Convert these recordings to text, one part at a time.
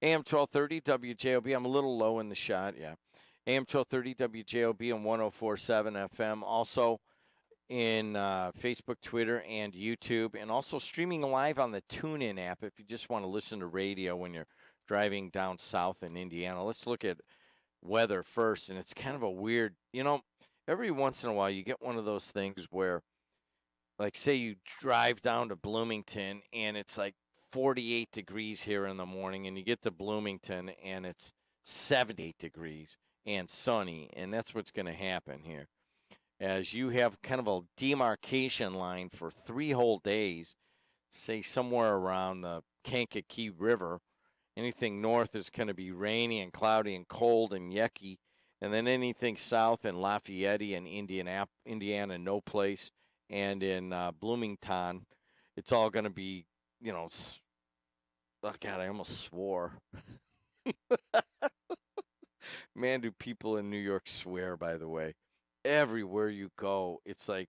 AM 1230 WJOB. I'm a little low in the shot, yeah. AM 1230 WJOB and 1047 FM. Also in Facebook, Twitter, and YouTube, and also streaming live on the TuneIn app if you just want to listen to radio when you're driving down south in Indiana. Let's look at weather first, and it's kind of a weird, every once in a while you get one of those things where, like, say you drive down to Bloomington and it's like 48 degrees here in the morning, and you get to Bloomington and it's 78 degrees and sunny, and that's what's going to happen here. As you have kind of a demarcation line for 3 whole days, say somewhere around the Kankakee River. Anything north is going to be rainy and cloudy and cold and yucky. And then anything south in Lafayette and Indiana, no place. And in Bloomington, it's all going to be, oh, God, I almost swore. Man, do people in New York swear, by the way. Everywhere you go, it's like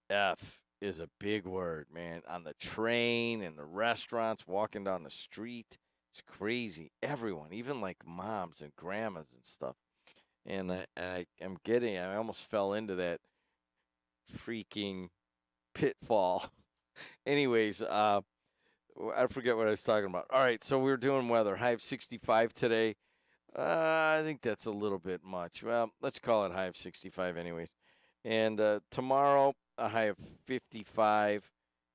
F is a big word, man. On the train, in the restaurants, walking down the street. It's crazy. Everyone, even like moms and grandmas and stuff. And I almost fell into that freaking pitfall. Anyways, I forget what I was talking about. All right, so we're doing weather. High of 65 today. I think that's a little bit much. Well, let's call it high of 65 anyways. And tomorrow, a high of 55.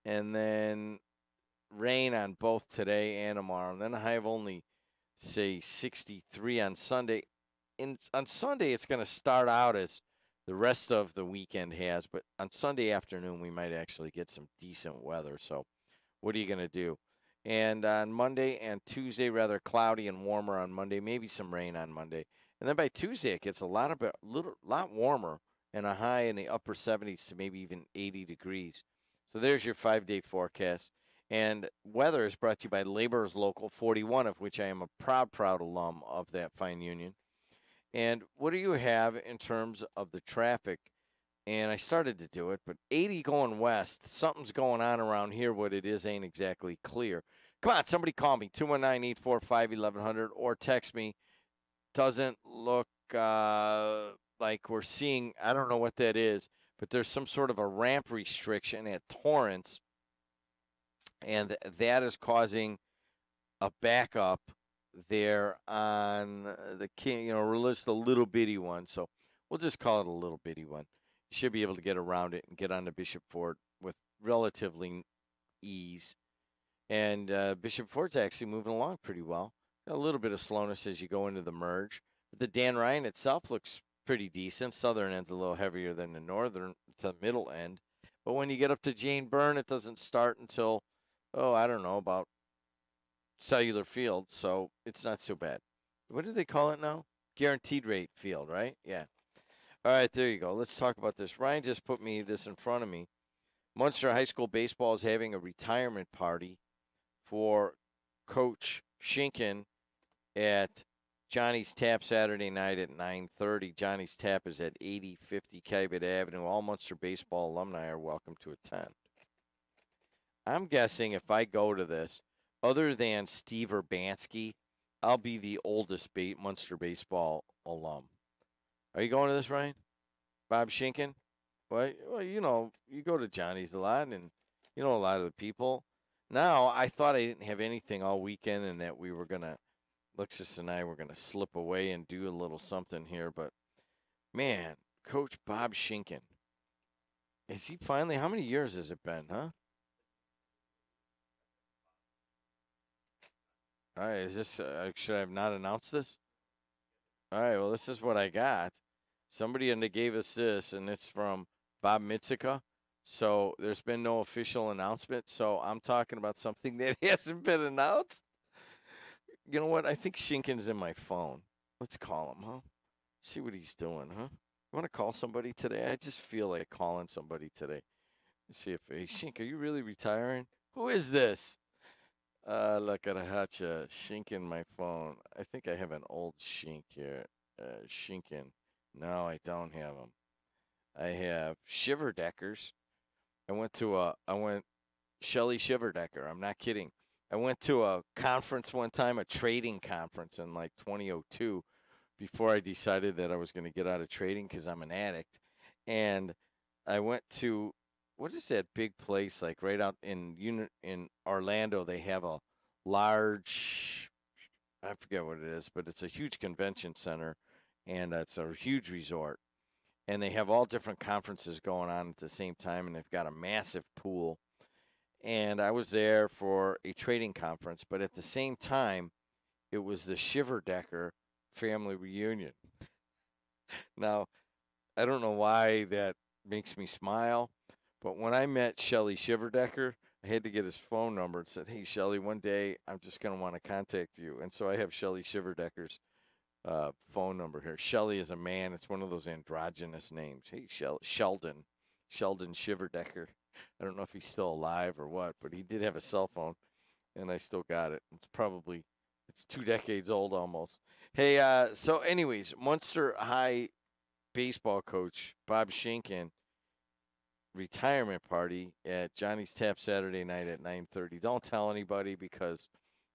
And then rain on both today and tomorrow. And then a high of only, say, 63 on Sunday. On Sunday, it's going to start out as the rest of the weekend has. But on Sunday afternoon, we might actually get some decent weather. So what are you going to do? And on Monday and Tuesday, rather cloudy and warmer on Monday, maybe some rain on Monday. And then by Tuesday, it gets a lot warmer and a high in the upper 70s to maybe even 80 degrees. So there's your 5-day forecast. And weather is brought to you by Laborers Local 41, of which I am a proud alum of that fine union. And what do you have in terms of the traffic? And I started to do it, but 80 going west, something's going on around here. What it is ain't exactly clear. Come on, somebody call me, 219-845-1100, or text me. Doesn't look like we're seeing, I don't know what that is, but there's some sort of a ramp restriction at Torrance, and that is causing a backup there on the King, just a little bitty one. So we'll just call it a little bitty one. You should be able to get around it and get on to Bishop Fort with relatively ease. And Bishop Fort's actually moving along pretty well. Got a little bit of slowness as you go into the merge. But the Dan Ryan itself looks pretty decent. Southern end's a little heavier than the northern to the middle end. But when you get up to Jane Byrne, it doesn't start until, I don't know, about Cellular Field. So it's not so bad. What do they call it now? Guaranteed rate field, right? Yeah. All right, there you go. Let's talk about this. Ryan just put this in front of me. Munster High School Baseball is having a retirement party for Coach Schinken at Johnny's Tap Saturday night at 9:30. Johnny's Tap is at 8050 Cabot Avenue. All Munster Baseball alumni are welcome to attend. I'm guessing if I go to this, other than Steve Urbanski, I'll be the oldest Munster Baseball alum. Are you going to this, Ryan? Bob Schinken? Well, you go to Johnny's a lot, and you know a lot of the people. Now, I thought I didn't have anything all weekend and that we were going to, Alexis and I were going to slip away and do a little something here. But, man, Coach Bob Schinken. Is he finally, how many years has it been, huh? All right, is this, should I have not announced this? All right, well, this is what I got. Somebody gave us this, and it's from Bob Mitzica. So there's been no official announcement. So I'm talking about something that hasn't been announced. You know what? I think Schinken's in my phone. Let's call him, huh? See what he's doing, huh? You want to call somebody today? I just feel like calling somebody today. Let's see if, hey, Schink, are you really retiring? Who is this? Look at a hotcha. Schinken, my phone. I think I have an old Schink here. Schinken. No, I don't have him. I have Shiverdeckers. I went Shelly Shiverdecker. I'm not kidding. I went to a conference one time, a trading conference in like 2002, before I decided that I was going to get out of trading because I'm an addict. And I went to, what is that big place like right out in Orlando? They have a large, I forget what it is, but it's a huge convention center, and it's a huge resort. And they have all different conferences going on at the same time, and they've got a massive pool. And I was there for a trading conference, but at the same time, it was the Shiverdecker family reunion. Now, I don't know why that makes me smile, but when I met Shelly Shiverdecker, I had to get his phone number and said, "Hey, Shelly, one day I'm just going to want to contact you." And so I have Shelly Shiverdecker's phone number here. Shelly is a man. It's one of those androgynous names. Hey, Sheldon Shiverdecker. I don't know if he's still alive or what, but he did have a cell phone, and I still got it. It's 2 decades old almost. Hey, so anyways, Munster High baseball coach Bob Schinken retirement party at Johnny's Tap Saturday night at 9:30. Don't tell anybody because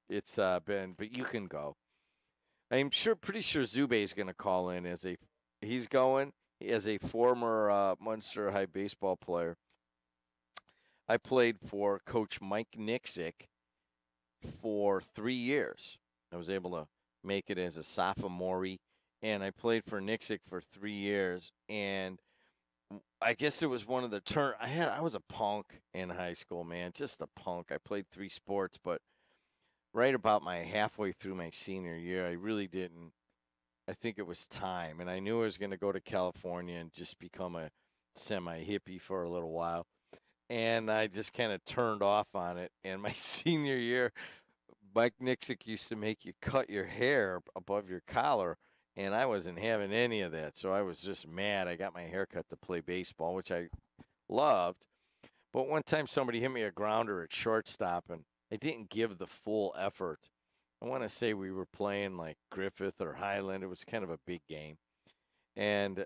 it's been, but you can go. Pretty sure Zube is going to call in he's going as a former Munster High baseball player. I played for Coach Mike Nixick for 3 years. I was able to make it as a sophomore, and I played for Nixick for 3 years. And I guess it was one of the I was a punk in high school, man, just a punk. I played 3 sports, but right about my halfway through my senior year, I really didn't. I think it was time, and I knew I was going to go to California and just become a semi-hippie for a little while. And I just kind of turned off on it. And my senior year, Mike Nixick used to make you cut your hair above your collar, and I wasn't having any of that. So I was just mad. I got my hair cut to play baseball, which I loved. But one time somebody hit me a grounder at shortstop, and I didn't give the full effort. I want to say we were playing like Griffith or Highland. It was kind of a big game. And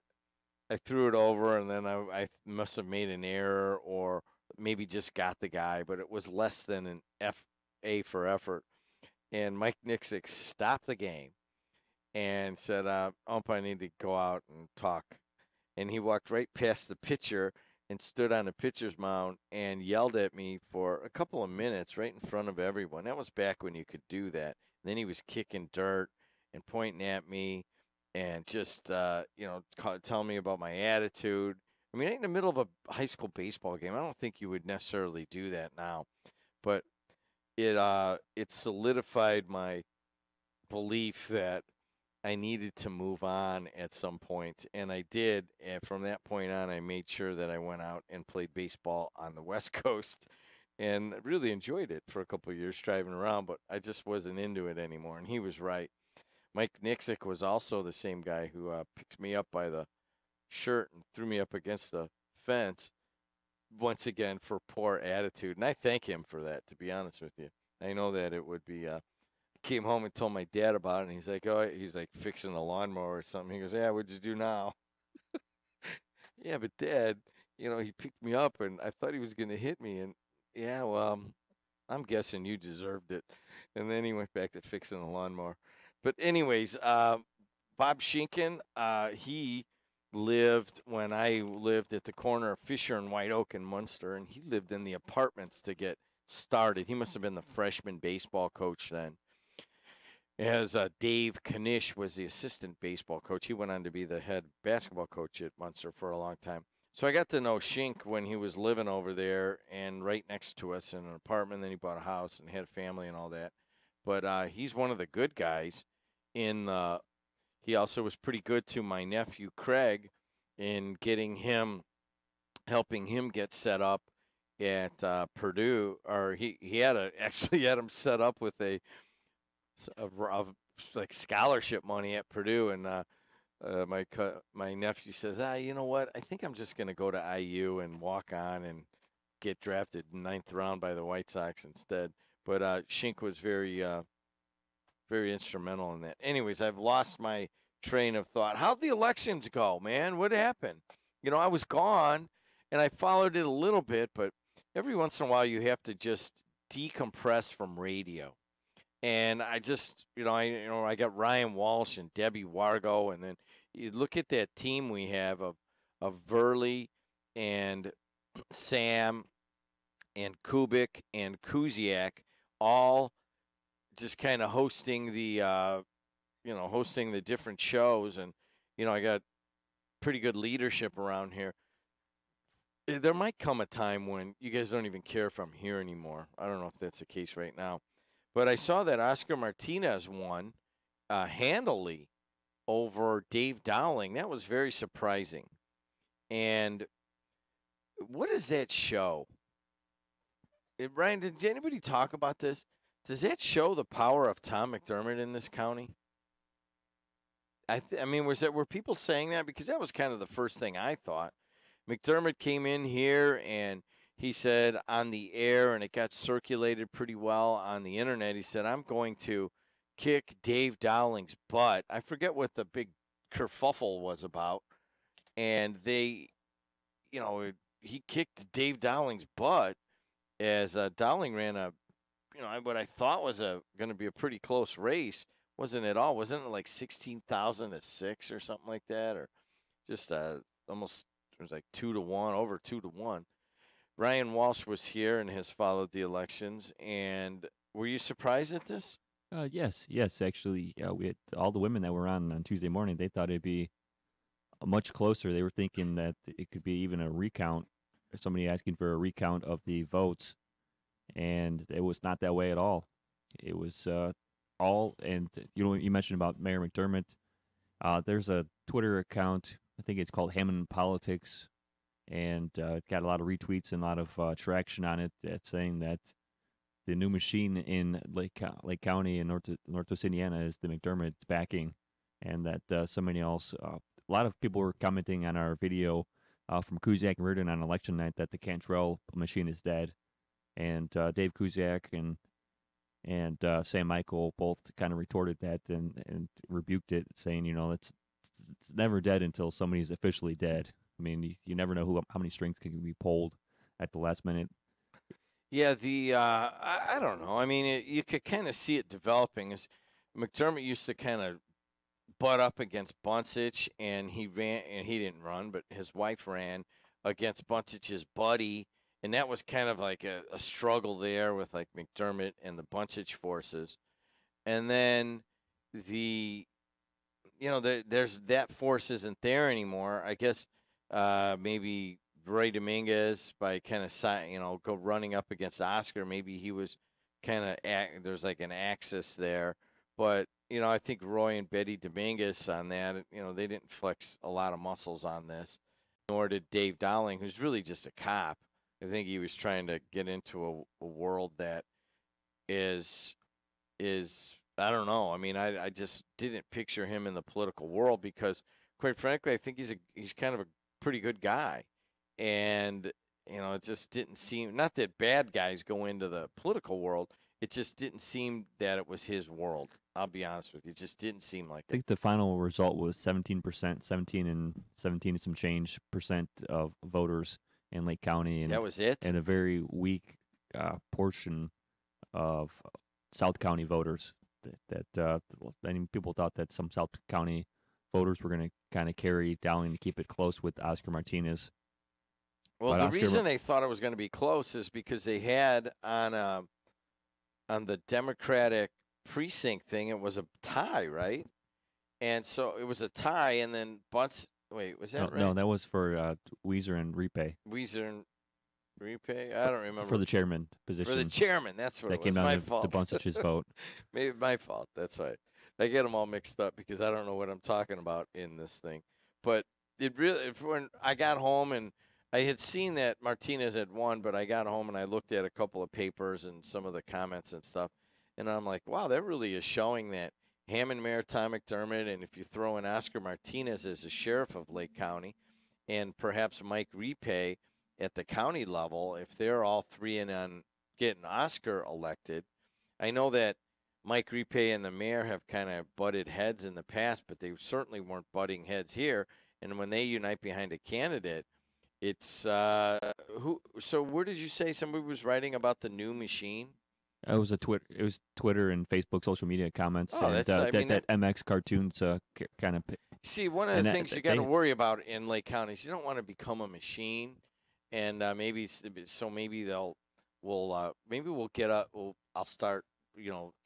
I threw it over, and then I must have made an error or maybe just got the guy, but it was less than an A for effort. And Mike Nixick stopped the game and said, I need to go out and talk. And he walked right past the pitcher and stood on the pitcher's mound and yelled at me for a couple of minutes right in front of everyone. That was back when you could do that. And then he was kicking dirt and pointing at me and just, telling me about my attitude. I mean, in the middle of a high school baseball game, I don't think you would necessarily do that now. But it solidified my belief that I needed to move on at some point, and I did. And from that point on, I made sure that I went out and played baseball on the West Coast, and really enjoyed it for a couple of years driving around. But I just wasn't into it anymore, and he was right. Mike Nixick was also the same guy who picked me up by the shirt and threw me up against the fence once again for poor attitude, and I thank him for that. To be honest with you, I know that it would be. Came home and told my dad about it, and he's like fixing a lawnmower or something. He goes, "Yeah, what'd you do now?" Yeah, but Dad, he picked me up, and I thought he was gonna hit me, and yeah, well, I'm guessing you deserved it. And then he went back to fixing the lawnmower. But anyways, Bob Schinken, he lived when I lived at the corner of Fisher and White Oak in Munster, and he lived in the apartments to get started. He must have been the freshman baseball coach then. As Dave Kanish was the assistant baseball coach, he went on to be the head basketball coach at Munster for a long time. So I got to know Schink when he was living over there and right next to us in an apartment. Then he bought a house and had a family and all that. But he's one of the good guys. He also was pretty good to my nephew Craig in helping him get set up at Purdue. Or he actually had him set up with of like scholarship money at Purdue, and my nephew says, you know what? I think I'm just going to go to IU and walk on and get drafted in 9th round by the White Sox instead. But Schink was very, very instrumental in that. Anyways, I've lost my train of thought. How'd the elections go, man? What happened? I was gone, and I followed it a little bit, but every once in a while you have to just decompress from radio. And I just, I got Ryan Walsh and Debbie Wargo, and then you look at that team we have of Verley and Sam and Kubik and Kuziak, all just kind of hosting the different shows, and I got pretty good leadership around here. There might come a time when you guys don't even care if I'm here anymore. I don't know if that's the case right now. But I saw that Oscar Martinez won handily over Dave Dowling. That was very surprising. And what does that show? Ryan, did anybody talk about this? Does that show the power of Tom McDermott in this county? I mean, were people saying that? Because that was kind of the first thing I thought. McDermott came in here and he said on the air, and it got circulated pretty well on the internet, he said, I'm going to kick Dave Dowling's butt. I forget what the big kerfuffle was about. And he kicked Dave Dowling's butt as Dowling ran what I thought was going to be a pretty close race. Wasn't at all. Wasn't it like 16,000 to 6 or something like that? Or just almost, it was like 2-1, over 2-1. Ryan Walsh was here and has followed the elections. And were you surprised at this? Yes. Actually, we had all the women that were on Tuesday morning. They thought it'd be much closer. They were thinking that it could be even a recount, or somebody asking for a recount of the votes, and it was not that way at all. It was all, and you mentioned about Mayor McDermott. There's a Twitter account. I think it's called Hammond Politics, and it got a lot of retweets and a lot of traction on it. That's saying that the new machine in Lake County in Northwest Indiana is the McDermott backing, and that somebody else. A lot of people were commenting on our video from Kuziak and Reardon on election night that the Cantrell machine is dead, and Dave Kuziak and Sam Michael both kind of retorted that and rebuked it, saying, it's never dead until somebody's officially dead. I mean, you never know how many strings can be pulled at the last minute. Yeah, I don't know. I mean, you could kind of see it developing. As McDermott used to kind of butt up against Buncich, and he didn't run, but his wife ran against Buncich's buddy, and that was kind of like a struggle there with like McDermott and the Buncich forces. And then there's that force isn't there anymore. I guess maybe Roy Dominguez by kind of go running up against Oscar. Maybe he was kind of there's like an axis there, but I think Roy and Betty Dominguez on that. They didn't flex a lot of muscles on this, nor did Dave Dowling, who's really just a cop. I think he was trying to get into a world that is I don't know. I mean, I just didn't picture him in the political world because, quite frankly, I think he's kind of a pretty good guy. And, it just didn't seem, not that bad guys go into the political world, it just didn't seem that it was his world. I'll be honest with you. It just didn't seem like I think the final result was 17%, 17 and some change percent of voters in Lake County. And that was it? And a very weak portion of South County voters. That many people thought that some South County voters were going to kind of carry Dowling to keep it close with Oscar Martinez. Well, the reason they thought it was going to be close is because they had on the Democratic precinct thing, it was a tie, right? And so it was a tie, and then wait, was that right? No, that was for Weiser and Ripe. Weiser and Ripe? I don't remember. For the chairman position. For the chairman, that's what that it was. That came down my fault. To Bunchich's vote. Maybe my fault. That's right. I get them all mixed up because I don't know what I'm talking about in this thing. But when I got home and I had seen that Martinez had won, but I got home and I looked at a couple of papers and some of the comments and stuff, and I'm like, wow, that really is showing that Hammond Mayor Tom McDermott, and if you throw in Oscar Martinez as the sheriff of Lake County, and perhaps Mike Ripe at the county level, if they're all three in on getting Oscar elected, I know that Mike Ripe and the mayor have kind of butted heads in the past, but they certainly weren't butting heads here. And when they unite behind a candidate, it's who? So where did you say somebody was writing about the new machine? It was a Twitter. It was Twitter and Facebook social media comments, Oh, and that's I mean that MX cartoons kind of, see, one of the and things you got to they worry about in Lake County is you don't want to become a machine, and maybe maybe we'll get up. I'll start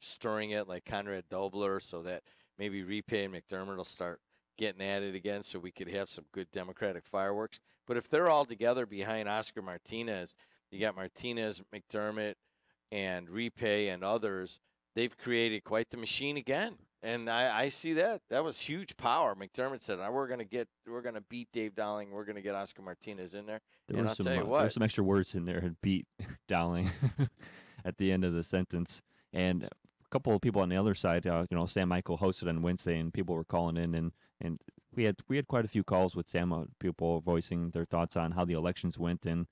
stirring it like Conrad Dobler, so that maybe Repay and McDermott will start getting at it again, so we could have some good Democratic fireworks. But if they're all together behind Oscar Martinez, you got Martinez, McDermott, and Repay and others. They've created quite the machine again. And I see that. That was huge power. McDermott said, we're gonna beat Dave Dowling. We're gonna get Oscar Martinez in there. And I'll tell you there were what, some extra words in there. Beat Dowling at the end of the sentence, and a couple of people on the other side. Sam Michael hosted on Wednesday, and people were calling in, and we had quite a few calls with Sam. People voicing their thoughts on how the elections went, and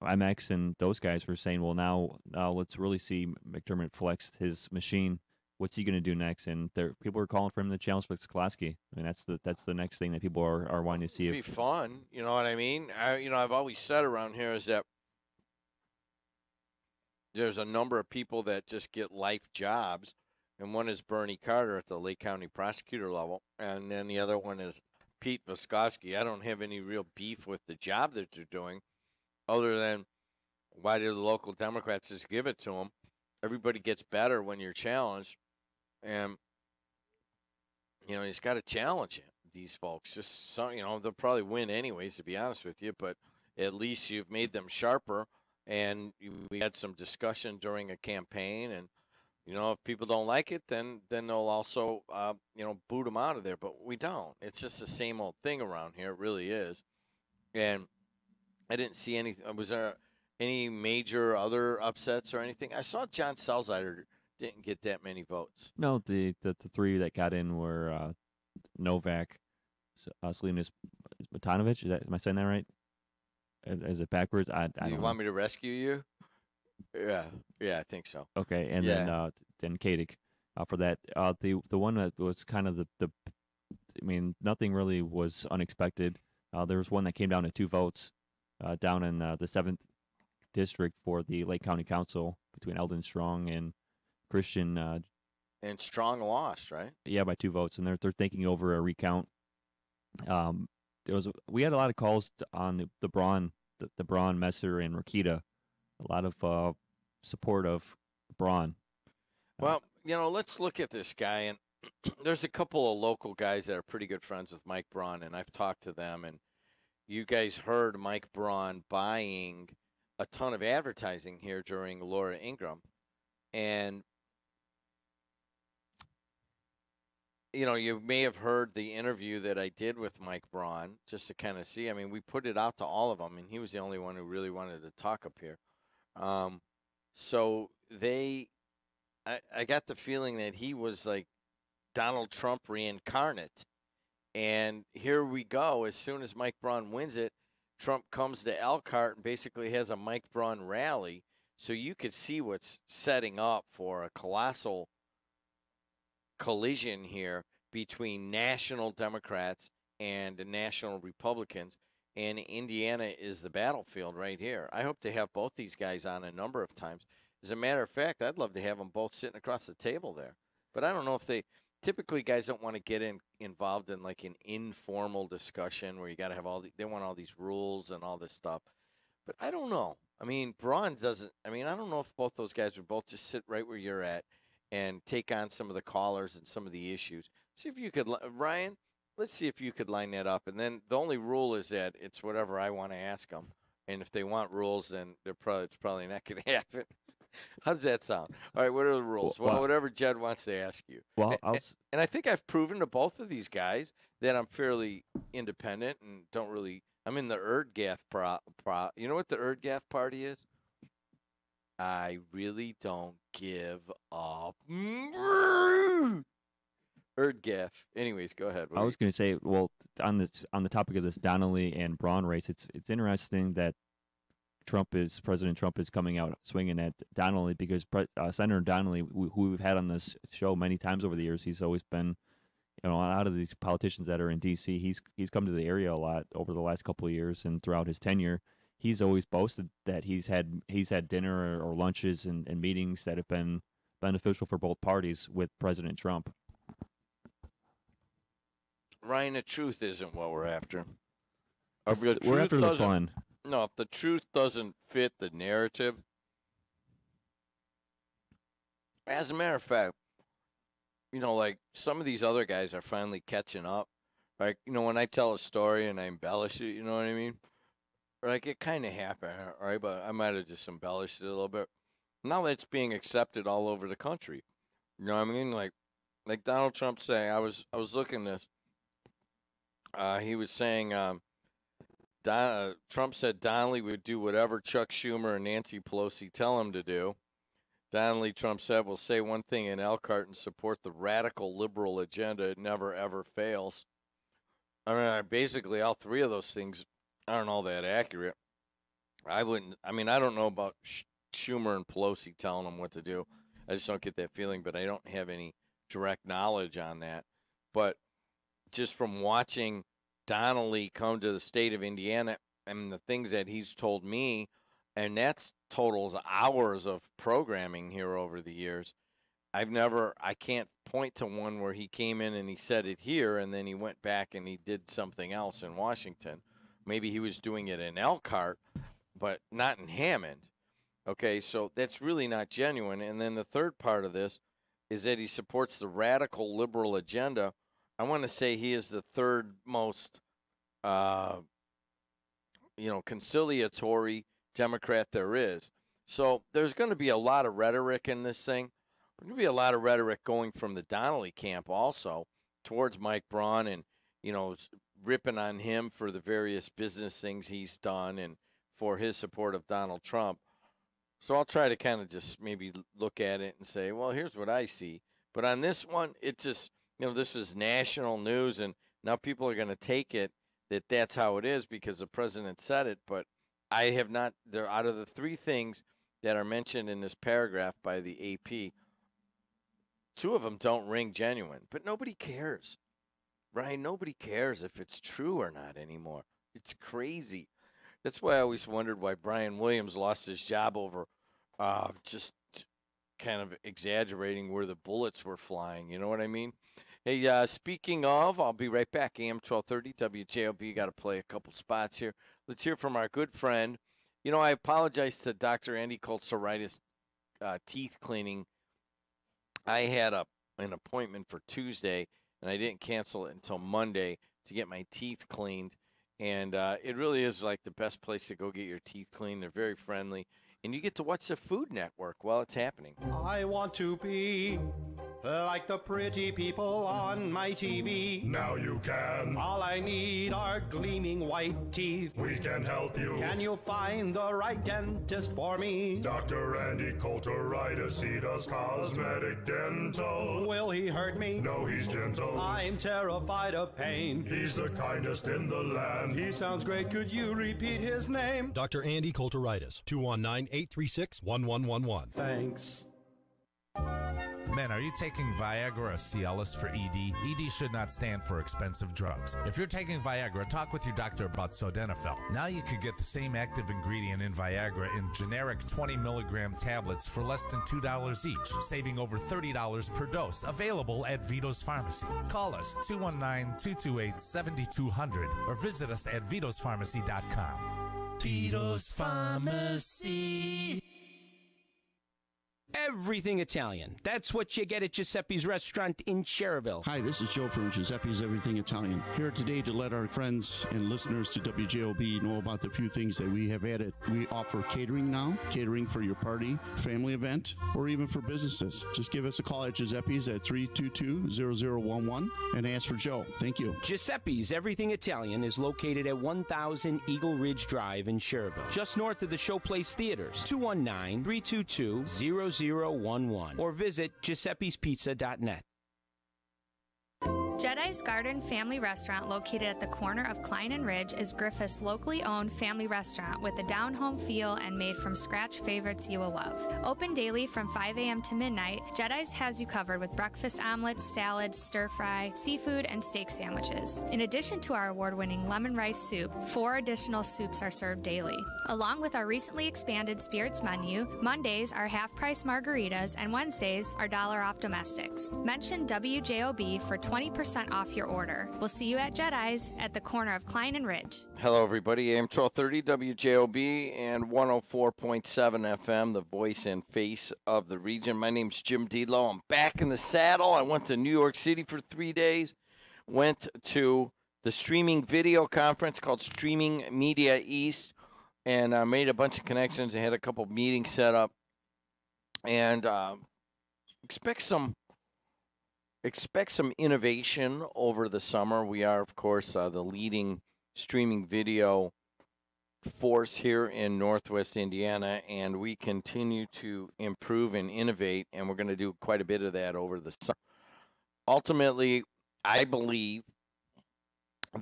IMAX and those guys were saying, well, now let's really see McDermott flex his machine. What's he going to do next? And people are calling for him to challenge Klosky. I mean, that's the next thing that people are wanting to see. It'd be fun. You know what I mean? I've always said around here is that there's a number of people that just get life jobs, and one is Bernie Carter at the Lake County prosecutor level, and then the other one is Pete Voskowski. I don't have any real beef with the job that they're doing, other than why do the local Democrats just give it to them? Everybody gets better when you're challenged, and you just got to challenge these folks. Just they'll probably win anyways, to be honest with you, but at least you've made them sharper, and we had some discussion during a campaign, and if people don't like it, then they'll also boot them out of there. But we don't. It's just the same old thing around here. It really is, and I didn't see any. Was there any major other upsets or anything? I saw John Selzider didn't get that many votes. No, the three that got in were Novak, Salinas, Matanovic. Am I saying that right? Is it backwards? I Do you don't want know. me to rescue you? Yeah, I think so. Okay, and then Kadik for that. The one that was kind of I mean, nothing really was unexpected. There was one that came down to 2 votes down in the 7th district for the Lake County Council between Eldon Strong and Christian. And Strong lost, right? Yeah, by 2 votes, and they're thinking over a recount. We had a lot of calls on the Braun, the Braun, Messer, and Rakita. A lot of support of Braun. Well, let's look at this guy, and there's a couple of local guys that are pretty good friends with Mike Braun, and I've talked to them, and you guys heard Mike Braun buying a ton of advertising here during Laura Ingraham, and you may have heard the interview that I did with Mike Braun just to kind of see. I mean, we put it out to all of them, and he was the only one who really wanted to talk up here. So I got the feeling that he was like Donald Trump reincarnate. And here we go. As soon as Mike Braun wins it, Trump comes to Elkhart and basically has a Mike Braun rally. So you could see what's setting up for a colossal collision here between national Democrats and national Republicans. And Indiana is the battlefield right here. I hope to have both these guys on a number of times. As a matter of fact, I'd love to have them both sitting across the table there. But I don't know if typically guys don't want to get involved in like an informal discussion where you got to have they want all these rules and all this stuff. But I don't know. I mean, Braun doesn't. I mean, I don't know if both those guys would both just sit right where you're at and take on some of the callers and some of the issues. See if you could, Ryan. Let's see if you could line that up. And then the only rule is that it's whatever I want to ask them. And if they want rules, then it's probably not going to happen. How does that sound? All right, what are the rules? Well, whatever Jed wants to ask you. Well, and I think I've proven to both of these guys that I'm fairly independent and don't really. I'm in the Erdgaf You know what the Erdgaf party is? I really don't give up. Erdgaf. Anyways, go ahead. I was going to say, well, on the topic of this Donnelly and Braun race, it's interesting that President Trump is coming out swinging at Donnelly because Senator Donnelly, who we've had on this show many times over the years, he's always been, out of these politicians that are in D.C., he's come to the area a lot over the last couple of years and throughout his tenure. he's always boasted that he's had dinner or lunches and meetings that have been beneficial for both parties with President Trump. Ryan, the truth isn't what we're after. We're after the fun. No, if the truth doesn't fit the narrative, as a matter of fact, like some of these other guys are finally catching up. Like, when I tell a story and I embellish it, you know what I mean? Like, it kind of happened, right? But I might have just embellished it a little bit. Now that it's being accepted all over the country, you know what I mean? Like Donald Trump saying, I was looking this. He was saying, Trump said Donnelly would do whatever Chuck Schumer and Nancy Pelosi tell him to do. Donnelly, Trump said, will say one thing in Elkhart and support the radical liberal agenda. It never, ever fails. I mean, basically, all three of those things aren't all that accurate. I don't know about Schumer and Pelosi telling him what to do. I just don't get that feeling, but I don't have any direct knowledge on that. But just from watching Donnelly come to the state of Indiana and the things that he's told me, and that's totals hours of programming here over the years. I can't point to one where he came in and he said it here and then he went back and he did something else in Washington. Maybe he was doing it in Elkhart, but not in Hammond. Okay, so that's really not genuine. And then the third part of this is that he supports the radical liberal agenda. I want to say he is the third most, conciliatory Democrat there is. So there's going to be a lot of rhetoric in this thing. There's going to be a lot of rhetoric going from the Donnelly camp also towards Mike Braun and, ripping on him for the various business things he's done and for his support of Donald Trump. So I'll try to kind of just maybe look at it and say, well, here's what I see. But on this one, it just, this was national news, and now people are going to take it that that's how it is because the president said it. But I have not, there out of the three things that are mentioned in this paragraph by the AP, two of them don't ring genuine, but nobody cares, right? Nobody cares if it's true or not anymore. It's crazy. That's why I always wondered why Brian Williams lost his job over just kind of exaggerating where the bullets were flying. You know what I mean? Hey, speaking of, I'll be right back. AM 1230, WJOB. Got to play a couple spots here. Let's hear from our good friend. I apologize to Dr. Andy Coltsoritis teeth cleaning. I had an appointment for Tuesday, and I didn't cancel it until Monday to get my teeth cleaned. And it really is like the best place to go get your teeth cleaned. They're very friendly. And you get to watch the Food Network while it's happening. I want to be like the pretty people on my TV. Now you can. All I need are gleaming white teeth. We can help you. Can you find the right dentist for me? Dr. Andy Colteritis, he does cosmetic dental. Will he hurt me? No, he's gentle. I'm terrified of pain. He's the kindest in the land. He sounds great. Could you repeat his name? Dr. Andy Colteritis, 219-836-1111. Thanks. Men, are you taking Viagra or Cialis for ED? ED should not stand for expensive drugs. If you're taking Viagra, talk with your doctor about Sildenafil. Now you could get the same active ingredient in Viagra in generic 20-milligram tablets for less than $2 each, saving over $30 per dose. Available at Vito's Pharmacy. Call us 219-228-7200 or visit us at vitоспharmacy.com. Vito's Pharmacy. Everything Italian. That's what you get at Giuseppe's Restaurant in Cherville. Hi, this is Joe from Giuseppe's Everything Italian. Here today to let our friends and listeners to WJOB know about the few things that we have added. We offer catering now, catering for your party, family event, or even for businesses. Just give us a call at Giuseppe's at 322-0011 and ask for Joe. Thank you. Giuseppe's Everything Italian is located at 1000 Eagle Ridge Drive in Cherville, just north of the Showplace Theaters. 219-322-0011 or visit Giuseppe'sPizza.net. Jedi's Garden Family Restaurant, located at the corner of Klein and Ridge, is Griffith's locally owned family restaurant with a down-home feel and made-from-scratch favorites you will love. Open daily from 5 a.m. to midnight, Jedi's has you covered with breakfast omelets, salads, stir-fry, seafood, and steak sandwiches. In addition to our award-winning lemon rice soup, 4 additional soups are served daily. Along with our recently expanded spirits menu, Mondays are half-price margaritas and Wednesdays are $1 off domestics. Mention WJOB for 20% off your order. We'll see you at Jedi's at the corner of Klein and Ridge. Hello, everybody. AM 1230 WJOB and 104.7 FM, the voice and face of the region. My name's Jim Deedlow. I'm back in the saddle. I went to New York City for 3 days. Went to the streaming video conference called Streaming Media East, and made a bunch of connections. I had a couple meetings set up, and expect some innovation over the summer. We are, of course, the leading streaming video force here in Northwest Indiana, and we continue to improve and innovate, and we're going to do quite a bit of that over the summer. Ultimately, I believe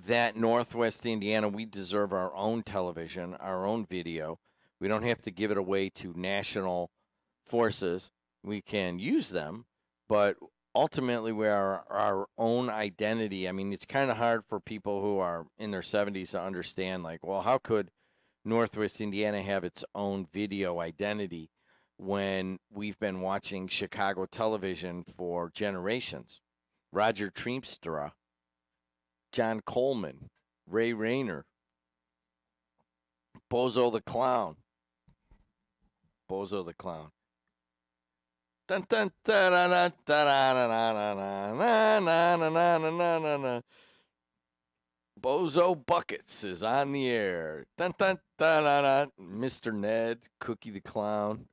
that Northwest Indiana, we deserve our own television, our own video. We don't have to give it away to national forces. We can use them, but ultimately we are our own identity. I mean, it's kind of hard for people who are in their 70s to understand, like, well, how could Northwest Indiana have its own video identity when we've been watching Chicago television for generations? Roger Treemstra, John Coleman, Ray Rayner, Bozo the Clown. Bozo the Clown. Dun, dun, da, da, da, da, da, da, da, na, na, na, na, na, na, na. Bozo Buckets is on the air. Dun, dun, da, da, da. Mr. Ned, Cookie the Clown.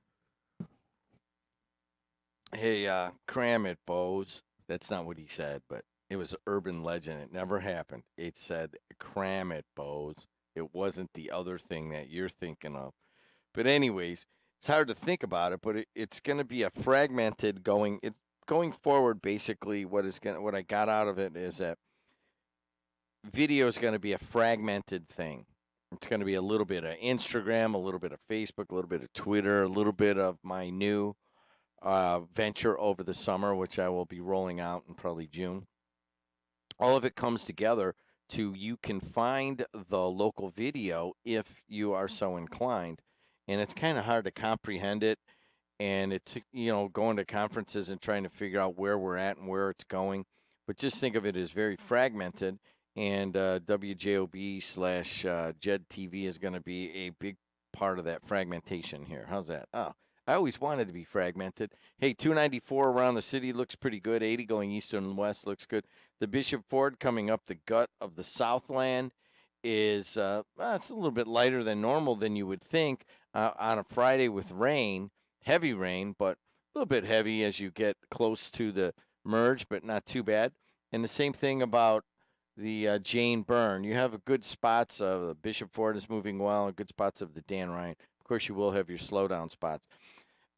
Hey, cram it, Boz. That's not what he said, but it was urban legend. It never happened. It said, cram it, Boz. It wasn't the other thing that you're thinking of. But anyways, it's hard to think about it, but it's going to be a fragmented going forward. Basically, what I got out of it is that video is going to be a fragmented thing. It's going to be a little bit of Instagram, a little bit of Facebook, a little bit of Twitter, a little bit of my new venture over the summer, which I will be rolling out in probably June. All of it comes together to you can find the local video if you are so inclined. And it's kind of hard to comprehend it. And it's, going to conferences and trying to figure out where we're at and where it's going. But just think of it as very fragmented. And WJOB/JED TV is going to be a big part of that fragmentation here. How's that? Oh, I always wanted to be fragmented. Hey, 294 around the city looks pretty good. 80 going east and west looks good. The Bishop Ford coming up the gut of the Southland is it's a little bit lighter than normal than you would think on a Friday with rain, heavy rain, but a little bit heavy as you get close to the merge, but not too bad. And the same thing about the Jane Byrne. You have good spots of the Bishop Ford is moving well, and good spots of the Dan Ryan. Of course, you will have your slowdown spots.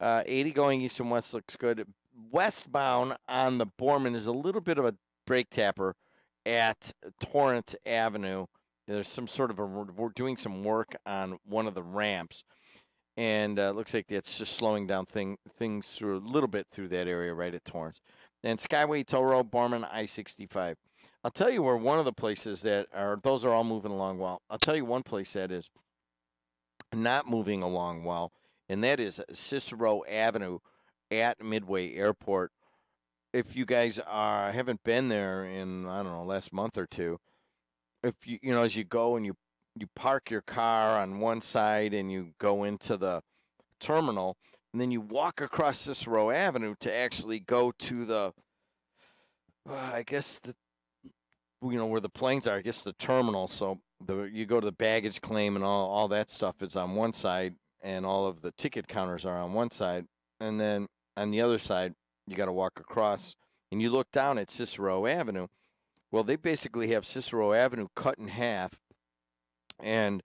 80 going east and west looks good. Westbound on the Borman is a little bit of a brake tapper at Torrance Avenue. There's some sort of we're doing some work on one of the ramps, and it looks like that's just slowing down things through a little bit through that area right at Torrance. And Skyway Toll Road, Borman, I-65. I'll tell you where one of the places those are all moving along well. I'll tell you one place that is not moving along well, and that is Cicero Avenue at Midway Airport. If you guys haven't been there in, I don't know, last month or two, if you as you go and you park your car on one side and you go into the terminal, and then you walk across Cicero Avenue to actually go to the, I guess where the planes are, I guess the terminal. So you go to the baggage claim and all that stuff is on one side, and all of the ticket counters are on one side. And then on the other side, you got to walk across, and you look down at Cicero Avenue. Well, they basically have Cicero Avenue cut in half, and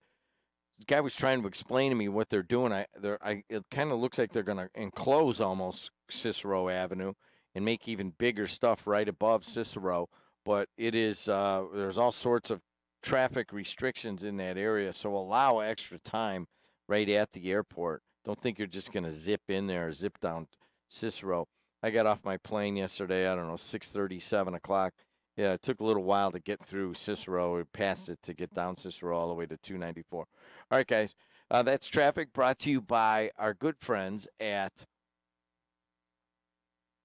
the guy was trying to explain to me what they're doing. It kind of looks like they're going to enclose almost Cicero Avenue and make even bigger stuff right above Cicero. but it is there's all sorts of traffic restrictions in that area, so allow extra time right at the airport. Don't think you're just going to zip in there or zip down Cicero. I got off my plane yesterday, I don't know, 6:30, 7 o'clock. Yeah, it took a little while to get through Cicero. We passed it to get down Cicero all the way to 294. All right, guys, that's traffic brought to you by our good friends at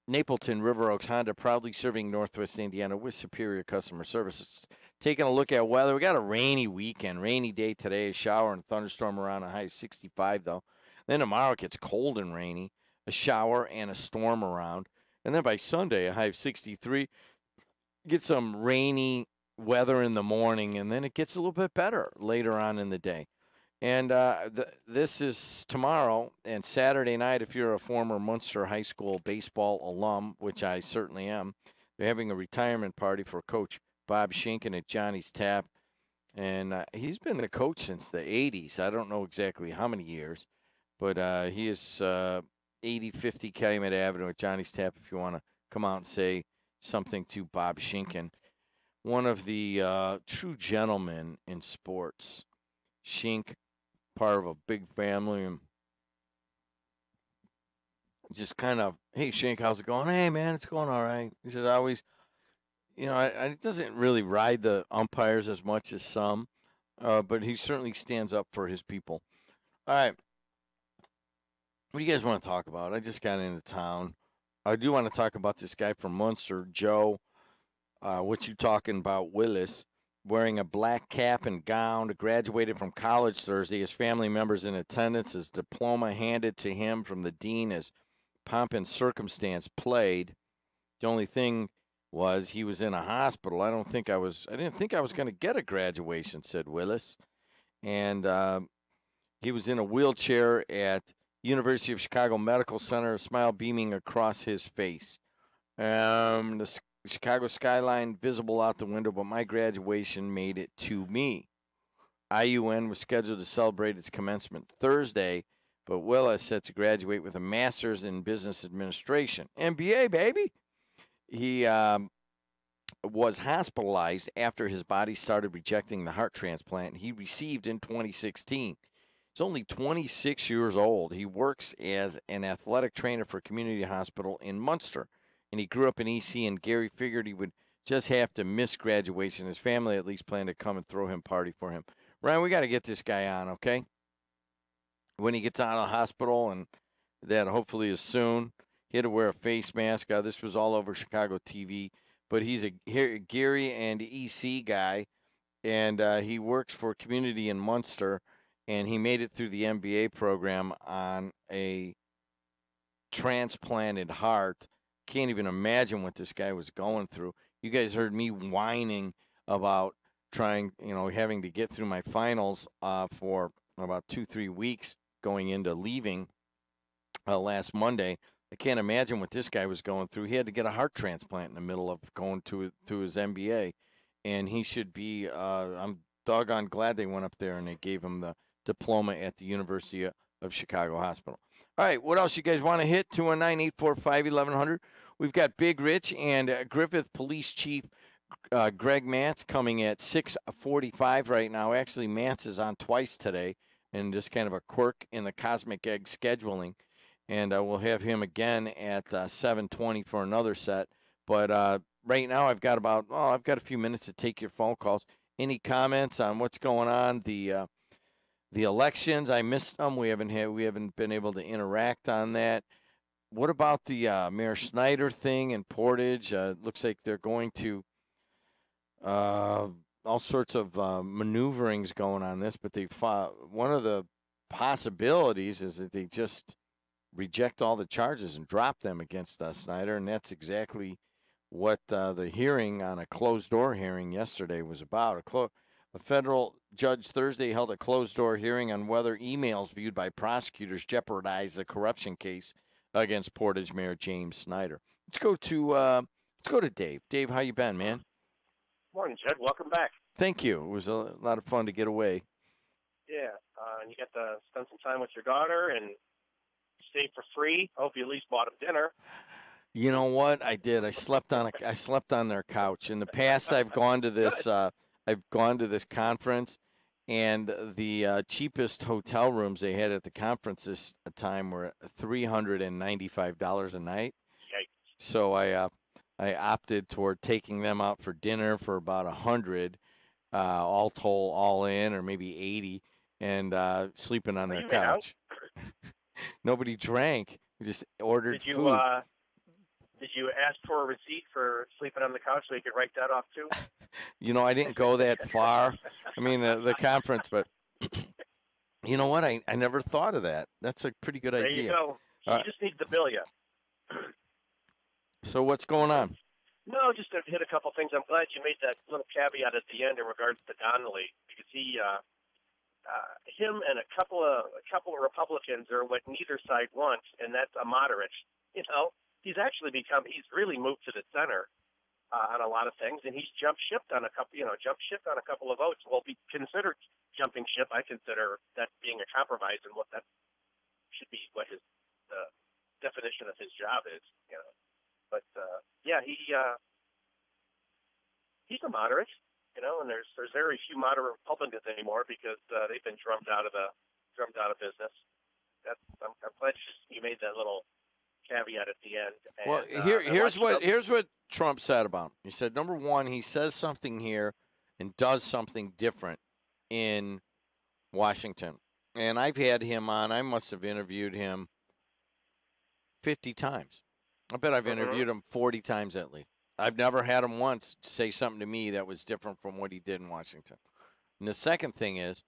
Napleton River Oaks Honda, proudly serving Northwest Indiana with superior customer service. Taking a look at weather, we got a rainy weekend, rainy day today, a shower and thunderstorm around a high of 65, though. Then tomorrow it gets cold and rainy, a shower and a storm around. And then by Sunday, a high of 63. Get some rainy weather in the morning, and then it gets a little bit better later on in the day. And this is tomorrow and Saturday night. If you're a former Munster High School baseball alum, which I certainly am, they're having a retirement party for Coach Bob Schinken at Johnny's Tap. And he's been a coach since the 80s. I don't know exactly how many years, but he is 8050 Calumet Avenue at Johnny's Tap if you want to come out and say something to Bob Schinken, one of the true gentlemen in sports. Schink, part of a big family, and just kind of, hey, Schink, how's it going? Hey, man, it's going all right. He said, I always, I doesn't really ride the umpires as much as some, but he certainly stands up for his people. All right. What do you guys want to talk about? I just got into town. I do want to talk about this guy from Munster, Joe. What you talking about, Willis, wearing a black cap and gown, graduated from college Thursday. His family members in attendance. His diploma handed to him from the dean as pomp and circumstance played. The only thing was he was in a hospital. I didn't think I was going to get a graduation, said Willis. And he was in a wheelchair at University of Chicago Medical Center, a smile beaming across his face. The Chicago skyline visible out the window, but my graduation made it to me. IUN was scheduled to celebrate its commencement Thursday, but Willis set to graduate with a master's in business administration. MBA, baby! He was hospitalized after his body started rejecting the heart transplant he received in 2016. He's only 26 years old. He works as an athletic trainer for a community hospital in Munster, and he grew up in EC, and Gary figured he would just have to miss graduation. His family at least planned to come and throw him a party for him. Ryan, we got to get this guy on, okay? When he gets out of the hospital, and that hopefully is soon. He had to wear a face mask. This was all over Chicago TV, but he's a Gary and EC guy, and he works for a community in Munster. And he made it through the MBA program on a transplanted heart. Can't even imagine what this guy was going through. You guys heard me whining about having to get through my finals for about 2-3 weeks going into leaving last Monday. I can't imagine what this guy was going through. He had to get a heart transplant in the middle of going to his MBA. And he should be, I'm doggone glad they went up there and they gave him the diploma at the University of Chicago Hospital. All right, what else you guys want to hit? 219-845-1100. We've got Big Rich and Griffith Police Chief Greg Mance coming at 6:45 right now. Actually, Mance is on twice today, and just kind of a quirk in the Cosmic Egg scheduling. And we'll have him again at 7:20 for another set. But right now, I've got a few minutes to take your phone calls. Any comments on what's going on? The elections, I missed them. We haven't been able to interact on that. What about the Mayor Snyder thing in Portage? Looks like they're going to all sorts of maneuverings going on this, but one of the possibilities is that they just reject all the charges and drop them against Snyder, and that's exactly what the hearing on a closed-door hearing yesterday was about. A federal judge Thursday held a closed-door hearing on whether emails viewed by prosecutors jeopardize the corruption case against Portage Mayor James Snyder. Let's go to Dave. Dave, how you been, man? Morning, Jed. Welcome back. Thank you. It was a lot of fun to get away. Yeah, and you got to spend some time with your daughter and stay for free. Hope you at least bought him dinner. You know what? I did. I slept on their couch. In the past, I've gone to this. I've gone to this conference, and the cheapest hotel rooms they had at the conference this time were $395 a night. Yikes. So I opted toward taking them out for dinner for about 100, all told, all in, or maybe 80, and sleeping on Are their you made out? couch. Nobody drank. We just ordered Did you food. did you ask for a receipt for sleeping on the couch so you could write that off too? You know, I didn't go that far. I mean, the conference, but you know what? I never thought of that. That's a pretty good There idea. you go. You just need the bill you. So what's going on? No, just to hit a couple things. I'm glad you made that little caveat at the end in regards to Donnelly, because him and a couple of Republicans are what neither side wants, and that's a moderate. You know, he's really moved to the center on a lot of things, and he's jumped ship on a couple of votes. Well, be considered jumping ship. I consider that being a compromise, and what that should be what his definition of his job is. You know, but he's a moderate. You know, and there's very few moderate Republicans anymore because they've been drummed out of business. I'm glad you made that little caveat at the end. And, Well, here's what Trump said about him. He said, number one, he says something here and does something different in Washington. And I've had him on. I must have interviewed him 50 times. I bet I've interviewed him 40 times at least. I've never had him once say something to me that was different from what he did in Washington. And the second thing is,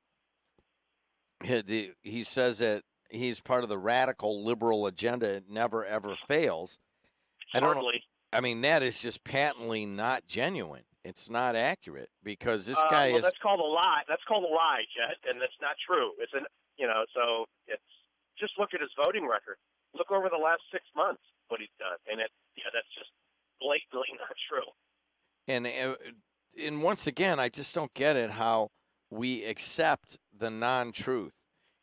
he says that he's part of the radical liberal agenda. It never, ever fails. I don't know. I mean, that is just patently not genuine. It's not accurate because this guy is. That's called a lie. That's called a lie, Jet, and that's not true. So it's just look at his voting record. Look over the last 6 months what he's done, and that's just blatantly not true. And once again, I just don't get it how we accept the non-truth.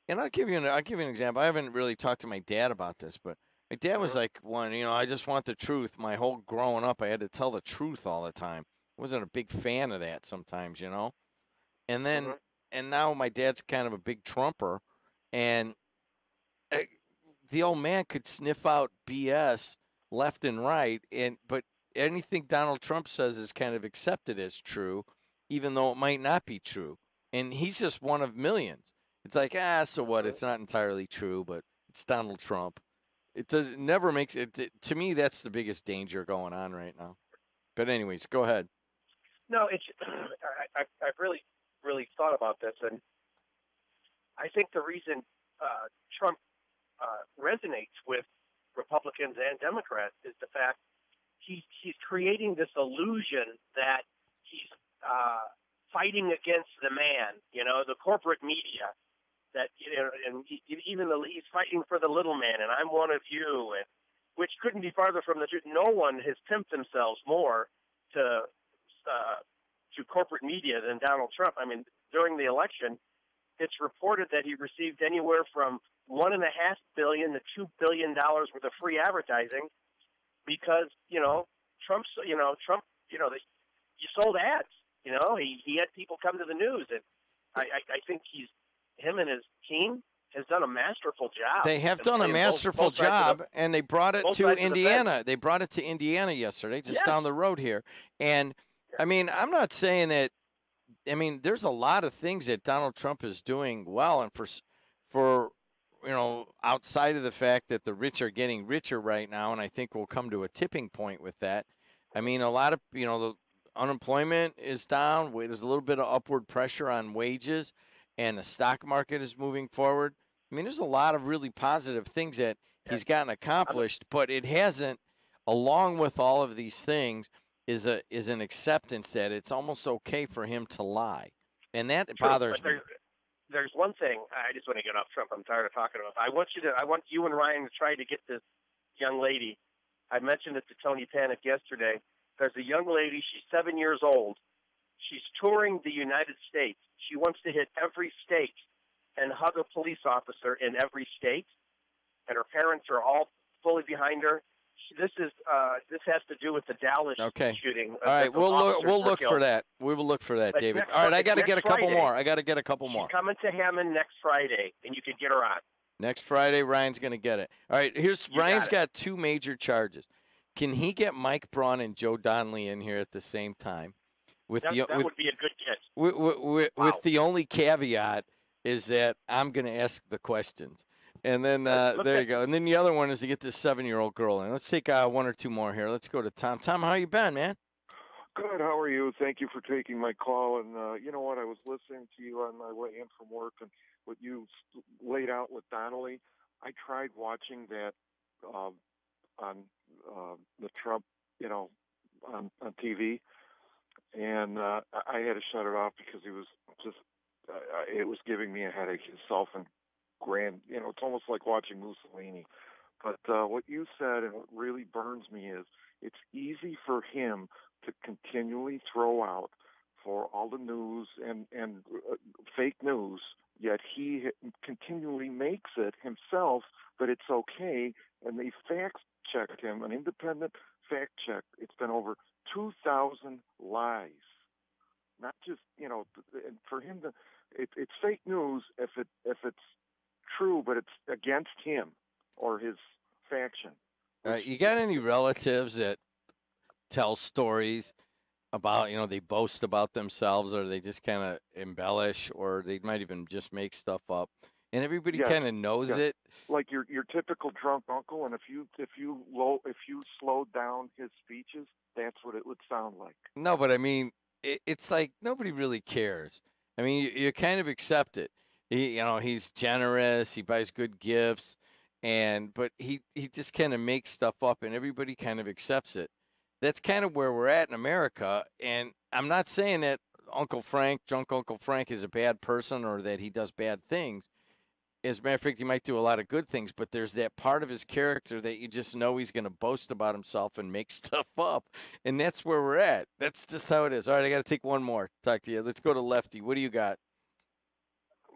And I'll give you an example. I haven't really talked to my dad about this, but my dad was like one. I just want the truth. My whole growing up, I had to tell the truth all the time. I wasn't a big fan of that sometimes, And then and now my dad's kind of a big Trumper, and the old man could sniff out BS left and right, but anything Donald Trump says is kind of accepted as true, even though it might not be true. And he's just one of millions. It's like, so what? It's not entirely true, but it's Donald Trump. It never makes it. To me, that's the biggest danger going on right now. But anyways, go ahead. No, I've really, really thought about this, and I think the reason Trump resonates with Republicans and Democrats is the fact he's creating this illusion that he's fighting against the man, the corporate media, that and he's fighting for the little man, and I'm one of you, and which couldn't be farther from the truth. No one has pimped themselves more to corporate media than Donald Trump. I mean, during the election, it's reported that he received anywhere from $1.5 billion to $2 billion worth of free advertising because Trump, you sold ads. He had people come to the news, and I think him and his team has done a masterful job. They have done a masterful job, and they brought it to Indiana. They brought it to Indiana yesterday, just down the road here. And I mean, I'm not saying that. I mean, there's a lot of things that Donald Trump is doing well, and for outside of the fact that the rich are getting richer right now, and I think we'll come to a tipping point with that. I mean, a lot of the unemployment is down. There's a little bit of upward pressure on wages, and the stock market is moving forward. I mean, there's a lot of really positive things that he's gotten accomplished, but it hasn't. Along with all of these things, is an acceptance that it's almost okay for him to lie, and that bothers me. There's one thing I just want to get off Trump. I'm tired of talking about. I want you and Ryan to try to get this young lady. I mentioned it to Tony Panic yesterday. There's a young lady. She's 7 years old. She's touring the United States. She wants to hit every state and hug a police officer in every state, and her parents are all fully behind her. this has to do with the Dallas Okay. shooting. All right, those officers we'll were look killed. for that. We will look for that, But David. next All right, I Fri- got to next get a couple Friday. more. I got to get a couple more. She's coming to Hammond next Friday, and you could get her on. Next Friday, Ryan's going to get it. All right, Ryan's got 2 major charges. Can he get Mike Braun and Joe Donnelly in here at the same time? With That would be a good catch. With the only caveat is that I'm going to ask the questions. And then there you go. And then the other one is to get this 7-year-old girl in. Let's take 1 or 2 more here. Let's go to Tom. Tom, how you been, man? Good. How are you? Thank you for taking my call. And you know what? I was listening to you on my way in from work, and what you laid out with Donnelly. I tried watching that on the Trump, on TV, and I had to shut it off because he was just it was giving me a headache. Himself and grand, it's almost like watching Mussolini. But what you said and what really burns me is it's easy for him to continually throw out for all the news and fake news, yet he continually makes it himself that it's okay, and they fact-checked him, an independent fact-check. It's been over 2,000 lies. Not just, for him to, it's fake news if it's true, but it's against him or his faction. You got any relatives that tell stories about, they boast about themselves, or they just kind of embellish, or they might even just make stuff up, and everybody kind of knows it? Like your typical drunk uncle, and if you slowed down his speeches, that's what it would sound like. No, but I mean, it's like nobody really cares. I mean, you kind of accept it. He's generous. He buys good gifts, but he just kind of makes stuff up, and everybody kind of accepts it. That's kind of where we're at in America. And I'm not saying that drunk Uncle Frank is a bad person or that he does bad things. As a matter of fact, he might do a lot of good things, but there's that part of his character that you just know he's going to boast about himself and make stuff up. And that's where we're at. That's just how it is. All right, I got to take one more. Talk to you. Let's go to Lefty. What do you got?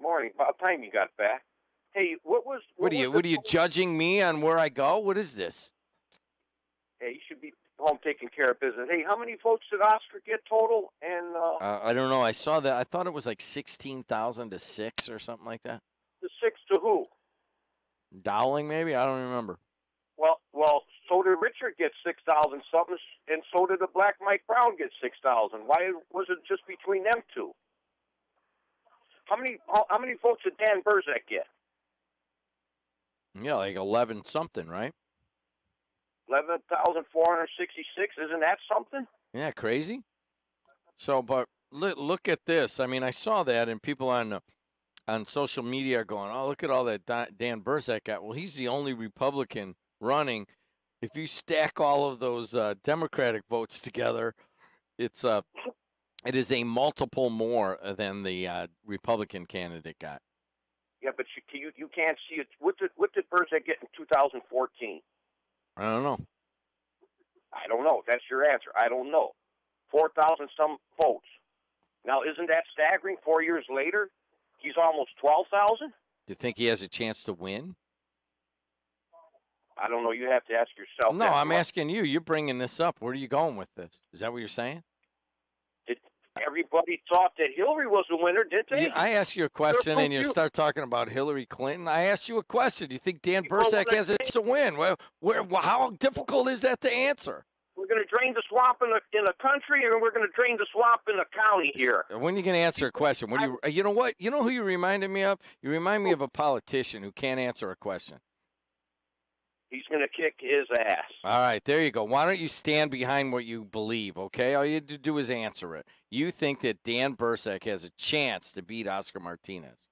Morning. About time you got back. Hey, what are you judging me on where I go? What is this? Hey, you should be home taking care of business. Hey, how many votes did Oscar get total? And I don't know. I saw that. I thought it was like 16,000 to 6 or something like that. The 6 to who? Dowling, maybe? I don't remember. Well, so did Richard get 6,000 something, and so did the black Mike Brown get 6,000. Why was it just between them two? How many votes did Dan Berzak get? Yeah, like 11 something, right? 11,466. Isn't that something? Yeah, crazy. So, but look at this. I mean, I saw that, and people on social media are going, "Oh, look at all that Dan Berzak got." Well, he's the only Republican running. If you stack all of those Democratic votes together, it is a multiple more than the Republican candidate got. Yeah, but you can't see it. What did Berzak get in 2014? I don't know. I don't know. That's your answer. I don't know. 4,000 some votes. Now, isn't that staggering? 4 years later, he's almost 12,000. Do you think he has a chance to win? I don't know. You have to ask yourself. No, I'm asking you. You're bringing this up. Where are you going with this? Is that what you're saying? Everybody thought that Hillary was the winner, didn't they? I asked you a question, and you start talking about Hillary Clinton. I asked you a question. Do you think Dan Berzak has a chance to win? Well, how difficult is that to answer? We're going to drain the swamp in the country, and we're going to drain the swamp in the county here. When are you going to answer a question? What do you know what? You know who you reminded me of? You remind me of a politician who can't answer a question. He's going to kick his ass. All right, there you go. Why don't you stand behind what you believe, okay? All you have to do is answer it. You think that Dan Berzak has a chance to beat Oscar Martinez.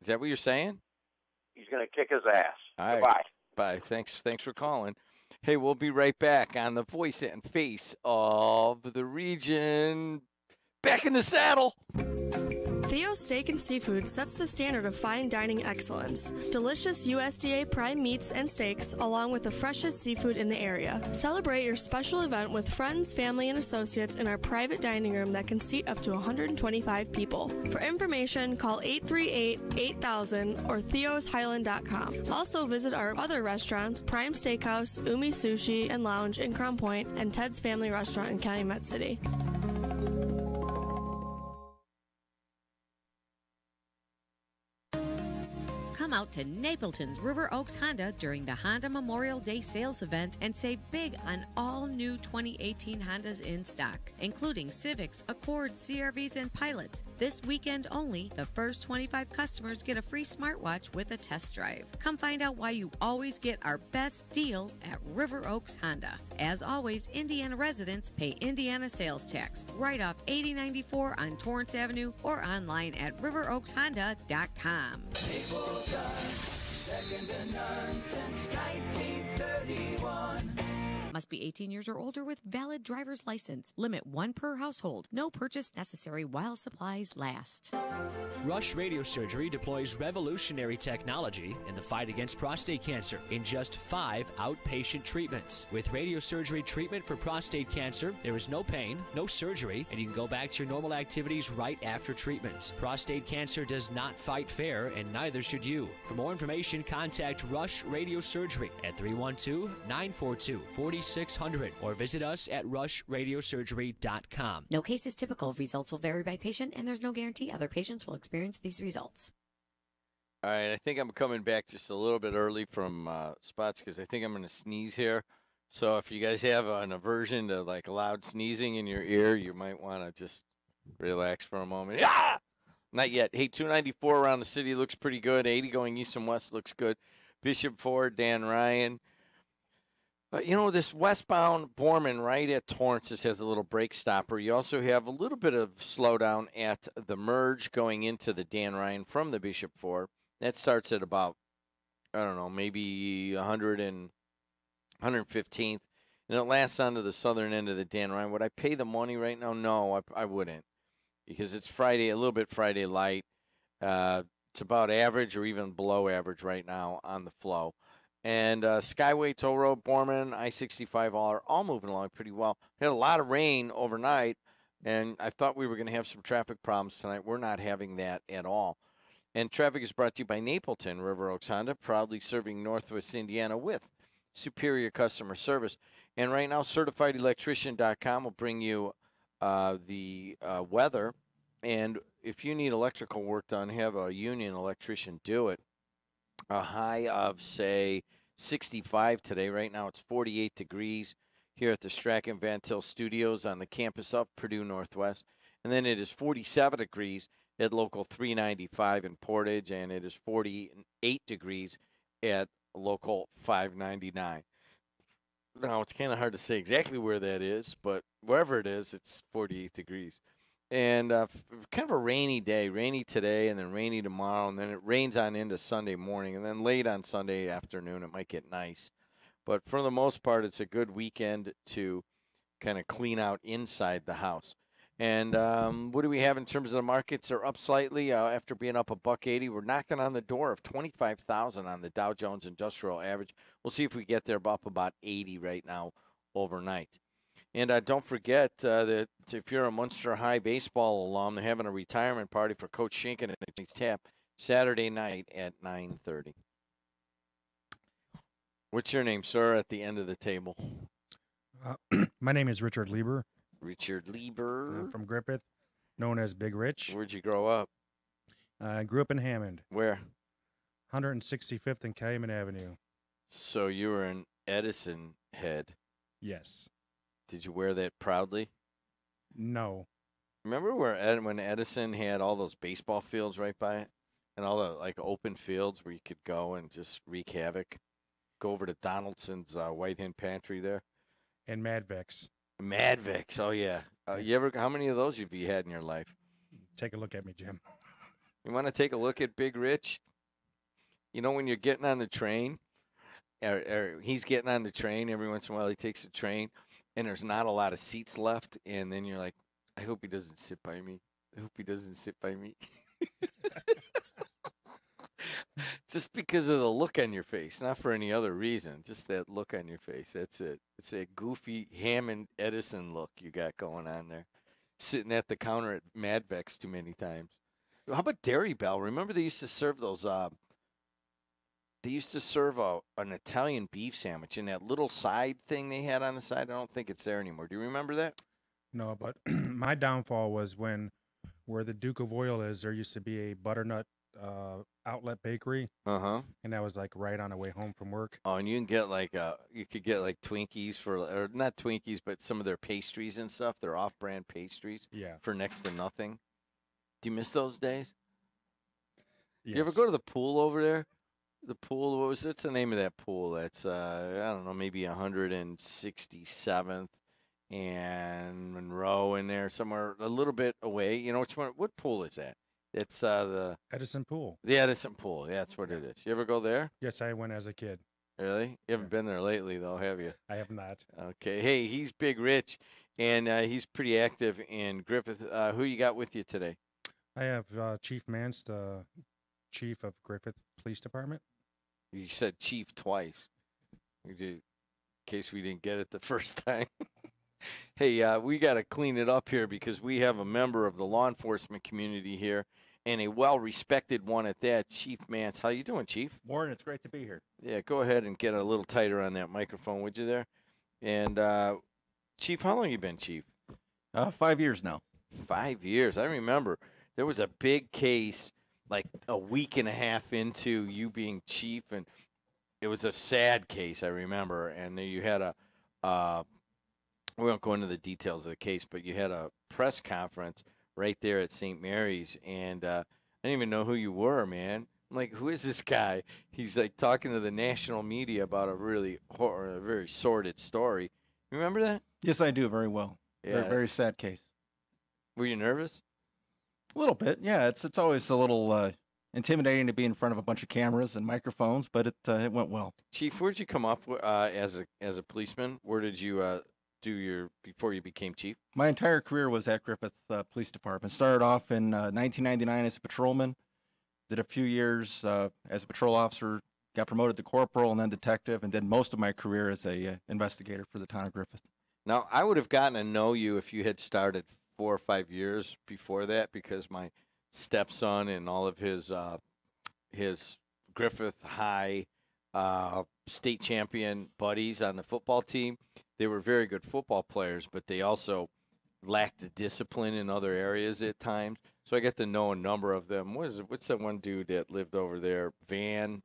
Is that what you're saying? He's going to kick his ass. All right. Goodbye. Bye. Thanks for calling. Hey, we'll be right back on the voice and face of the region. Back in the saddle. Theo's Steak and Seafood sets the standard of fine dining excellence. Delicious USDA prime meats and steaks, along with the freshest seafood in the area. Celebrate your special event with friends, family, and associates in our private dining room that can seat up to 125 people. For information, call 838-8000 or theoshighland.com. Also visit our other restaurants, Prime Steakhouse, Umi Sushi and Lounge in Crown Point, and Ted's Family Restaurant in Calumet City. Come out to Napleton's River Oaks Honda during the Honda Memorial Day sales event and save big on all new 2018 Hondas in stock, including Civics, Accords, CRVs, and Pilots. This weekend only, the first 25 customers get a free smartwatch with a test drive. Come find out why you always get our best deal at River Oaks Honda. As always, Indiana residents pay Indiana sales tax right off 8094 on Torrance Avenue or online at riveroakshonda.com. Second to none since 1931. Must be 18 years or older with valid driver's license. Limit 1 per household. No purchase necessary while supplies last. Rush Radio Surgery deploys revolutionary technology in the fight against prostate cancer in just 5 outpatient treatments. With radiosurgery treatment for prostate cancer, there is no pain, no surgery, and you can go back to your normal activities right after treatment. Prostate cancer does not fight fair, and neither should you. For more information, contact Rush Radio Surgery at 312-942-4600 or visit us at rushradiosurgery.com. No case is typical. Results will vary by patient, and there's no guarantee other patients will experience these results. All right, I think I'm coming back just a little bit early from spots because I think I'm going to sneeze here. So if you guys have an aversion to like loud sneezing in your ear, you might want to just relax for a moment. Ah! Not yet. Hey, 294 around the city looks pretty good. 80 going east and west looks good. Bishop Ford, Dan Ryan. You know, this westbound Borman right at Torrance's has a little brake stopper. You also have a little bit of slowdown at the merge going into the Dan Ryan from the Bishop Ford. That starts at about, I don't know, maybe 100 and 115th. And it lasts on to the southern end of the Dan Ryan. Would I pay the money right now? No, I wouldn't. Because it's Friday, a little bit Friday light. It's about average or even below average right now on the flow. And Skyway, Toll Road, Borman, I-65 all moving along pretty well. We had a lot of rain overnight, and I thought we were going to have some traffic problems tonight. We're not having that at all. And traffic is brought to you by Napleton River Oaks Honda, proudly serving Northwest Indiana with superior customer service. And right now, CertifiedElectrician.com will bring you the weather. And if you need electrical work done, have a union electrician do it. A high of, say, 65 today. Right now it's 48 degrees here at the Strachan Van Til Studios on the campus of Purdue Northwest. And then it is 47 degrees at Local 395 in Portage, and it is 48 degrees at Local 599. Now, it's kind of hard to say exactly where that is, but wherever it is, it's 48 degrees. And kind of a rainy day, rainy today and then rainy tomorrow, and then it rains on into Sunday morning, and then late on Sunday afternoon it might get nice. But for the most part, it's a good weekend to kind of clean out inside the house. And what do we have in terms of the markets? They're up slightly after being up $1.80. We're knocking on the door of 25,000 on the Dow Jones Industrial Average. We'll see if we get there up about 80 right now overnight. And don't forget that if you're a Munster High baseball alum, they're having a retirement party for Coach Schinken at Nick's Tap Saturday night at 9:30. What's your name, sir, at the end of the table? My name is Richard Lieber. Richard Lieber. I'm from Griffith, known as Big Rich. Where'd you grow up? I grew up in Hammond. Where? 165th and Calumet Avenue. So you were an Edison head. Yes. Did you wear that proudly? No. Remember when Edison had all those baseball fields right by it? And all the like open fields where you could go and just wreak havoc? Go over to Donaldson's White Hen Pantry there. And Madvex. Madvex, oh yeah. How many of those have you had in your life? Take a look at me, Jim. You want to take a look at Big Rich? You know when you're getting on the train, or he's getting on the train, every once in a while he takes the train, and there's not a lot of seats left, and then you're like, I hope he doesn't sit by me. I hope he doesn't sit by me. Just because of the look on your face, not for any other reason. Just that look on your face. That's it. It's that goofy Hammond Edison look you got going on there. Sitting at the counter at Madvex too many times. How about Dairy Bell? Remember they used to serve those. They used to serve an Italian beef sandwich in that little side thing they had on the side. I don't think it's there anymore. Do you remember that? No, but my downfall was when where the Duke of Oil is, there used to be a butternut outlet bakery. Uh-huh. And that was like right on the way home from work. Oh, and you can get you could get like Twinkies or not Twinkies, but some of their pastries and stuff. Their off-brand pastries. Yeah. For next to nothing. Do you miss those days? Yes. Do you ever go to the pool over there? The pool, what's the name of that pool? That's I don't know, maybe 167th and Monroe in there somewhere a little bit away. You know which one? What pool is that? It's the Edison Pool. The Edison Pool. Yeah, that's what it is. You ever go there? Yes, I went as a kid. Really? You haven't been there lately, though, have you? I have not. Okay. Hey, he's Big Rich, and he's pretty active in Griffith. Who you got with you today? I have Chief Mance, the chief of Griffith Police Department. You said chief twice. In case we didn't get it the first time. Hey, we got to clean it up here because we have a member of the law enforcement community here, and a well-respected one at that, Chief Mance. How you doing, Chief? Warren, it's great to be here. Yeah, go ahead and get a little tighter on that microphone, would you there? And, Chief, how long you been, Chief? 5 years now. 5 years. I remember there was a big case like a week and a half into you being chief, and it was a sad case, I remember. And you had we won't go into the details of the case, but you had a press conference right there at St. Mary's, and I didn't even know who you were, man. I'm like, who is this guy? He's like talking to the national media about a very sordid story. Remember that? Yes, I do very well. Yeah. Very, very sad case. Were you nervous? A little bit, yeah. It's always a little intimidating to be in front of a bunch of cameras and microphones, but it went well. Chief, where'd you come up as a policeman? Where did you do before you became chief? My entire career was at Griffith Police Department. Started off in 1999 as a patrolman. Did a few years as a patrol officer. Got promoted to corporal and then detective, and did most of my career as a investigator for the town of Griffith. Now, I would have gotten to know you if you had started 4 or 5 years before that, because my stepson and all of his Griffith High state champion buddies on the football team, they were very good football players, but they also lacked the discipline in other areas at times. So I got to know a number of them. What's that one dude that lived over there? Vanek?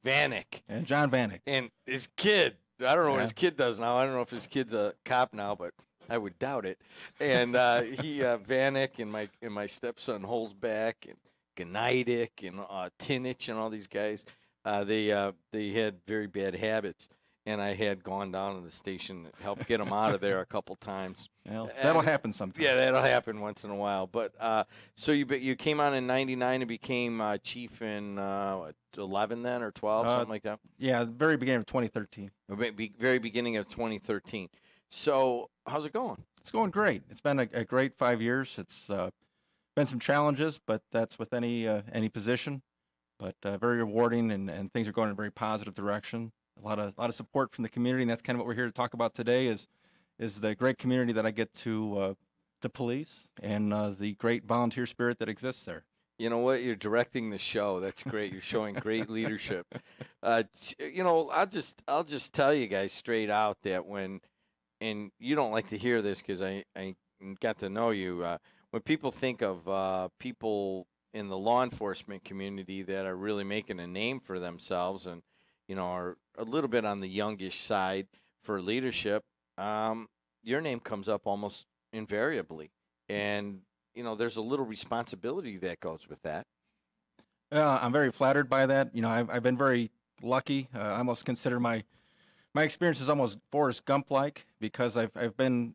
Vanek. And John Vanek. And his kid. I don't know what his kid does now. I don't know if his kid's a cop now, but I would doubt it. And Vanek and my stepson Holzback and Gneidick and Tinich and all these guys, they had very bad habits. And I had gone down to the station to help get them out of there a couple times. Well, that'll happen sometime. Yeah, that'll happen once in a while. But so you came on in '99 and became chief in 11 then or 12, something like that. Yeah, the very beginning of 2013. Very beginning of 2013. So how's it going? It's going great. It's been a great 5 years. It's been some challenges, but that's with any position. But very rewarding, and things are going in a very positive direction. A lot of support from the community, and that's kind of what we're here to talk about today. Is the great community that I get to police, and the great volunteer spirit that exists there. You know what? You're directing the show. That's great. You're showing great leadership. I'll just tell you guys straight out that and you don't like to hear this because I got to know you. When people think of people in the law enforcement community that are really making a name for themselves and are a little bit on the youngish side for leadership, your name comes up almost invariably. And, there's a little responsibility that goes with that. I'm very flattered by that. I've been very lucky. I almost consider my experience is almost Forrest Gump-like, because I've been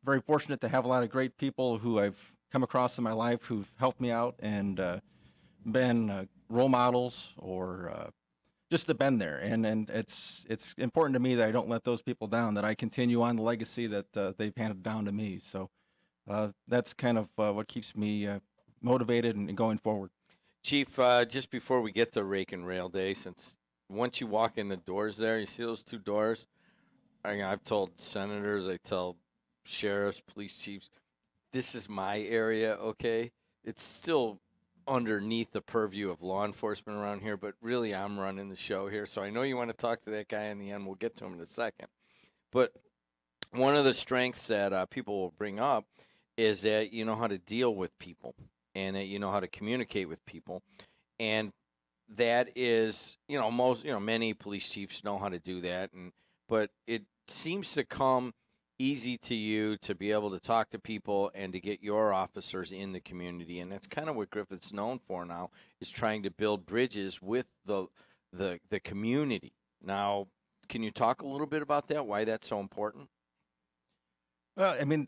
very fortunate to have a lot of great people who I've come across in my life who've helped me out and been role models or just have been there. And it's important to me that I don't let those people down, that I continue on the legacy that they've handed down to me. So that's kind of what keeps me motivated and going forward. Chief, just before we get to Rake and Rail Day, since once you walk in the doors there, you see those two doors. I've told senators, I tell sheriffs, police chiefs, this is my area, okay? It's still underneath the purview of law enforcement around here, but really I'm running the show here. So I know you want to talk to that guy in the end. We'll get to him in a second. But one of the strengths that people will bring up is that you know how to deal with people and that you know how to communicate with people. And that is, many police chiefs know how to do that. But it seems to come easy to you to be able to talk to people and to get your officers in the community, and that's kind of what Griffith's known for now, is trying to build bridges with the community. Now, can you talk a little bit about that, why that's so important? Well, I mean,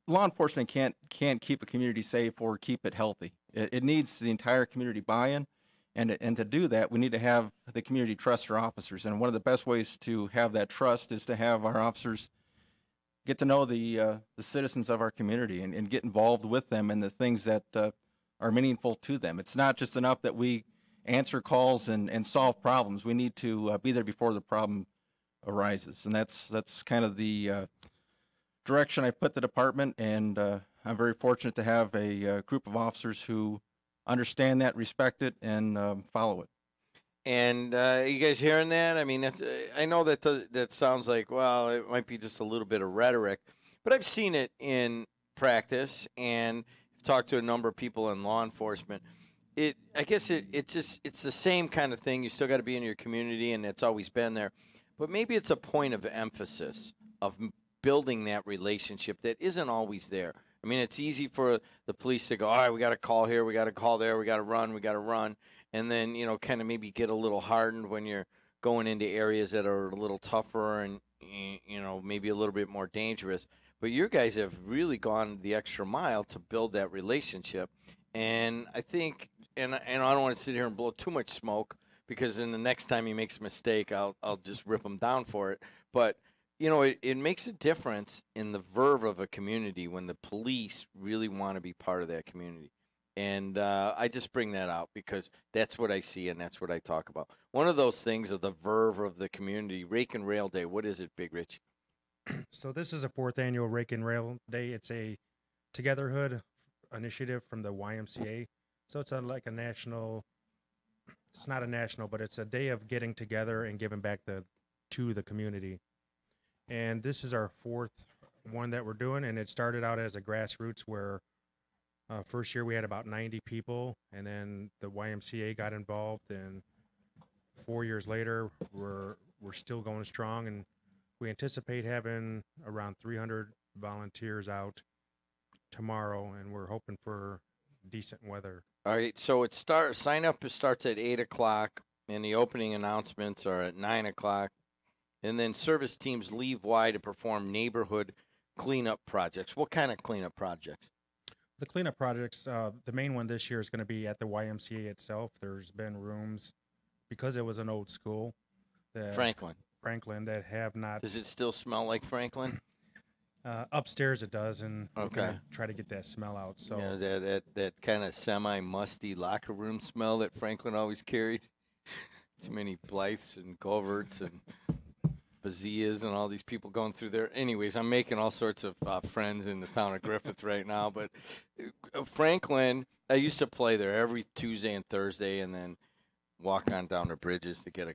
law enforcement can't keep a community safe or keep it healthy. It needs the entire community buy-in, and to do that, we need to have the community trust our officers. And one of the best ways to have that trust is to have our officers get to know the citizens of our community and get involved with them in the things that are meaningful to them. It's not just enough that we answer calls and solve problems. We need to be there before the problem arises, and that's kind of the direction I put the department. And I'm very fortunate to have a group of officers who understand that, respect it, and follow it. And you guys hearing that? I mean, that's I know that sounds like, well, it might be just a little bit of rhetoric, but I've seen it in practice and talked to a number of people in law enforcement. I guess it's the same kind of thing. You still got to be in your community, and it's always been there. But maybe it's a point of emphasis of building that relationship that isn't always there. I mean, it's easy for the police to go, all right, we got to call here, we got to call there, we got to run. And then, kind of maybe get a little hardened when you're going into areas that are a little tougher and, maybe a little bit more dangerous. But your guys have really gone the extra mile to build that relationship. And I think, and I don't want to sit here and blow too much smoke, because then the next time he makes a mistake, I'll just rip him down for it. But, it makes a difference in the verve of a community when the police really want to be part of that community. And I just bring that out because that's what I see and that's what I talk about. One of those things of the verve of the community, Rake and Rail Day. What is it, Big Rich? So this is a 4th annual Rake and Rail Day. It's a Togetherhood initiative from the YMCA. So it's like a national, it's not a national, but it's a day of getting together and giving back to the community. And this is our 4th one that we're doing, and it started out as a grassroots where first year we had about 90 people, and then the YMCA got involved, and 4 years later we're still going strong, and we anticipate having around 300 volunteers out tomorrow, and we're hoping for decent weather. All right, so sign up starts at 8 o'clock, and the opening announcements are at 9 o'clock, and then service teams leave Y to perform neighborhood cleanup projects. What kind of cleanup projects? The cleanup projects, the main one this year is going to be at the YMCA itself. There's been rooms, because it was an old school. Franklin, that have not. Does it still smell like Franklin? Upstairs it does, and okay, we're gonna try to get that smell out. So that kind of semi-musty locker room smell that Franklin always carried. Too many Blythes and Goverts and Bazias and all these people going through there. Anyways, I'm making all sorts of friends in the town of Griffith right now. But Franklin, I used to play there every Tuesday and Thursday, and then walk on down to Bridges to get a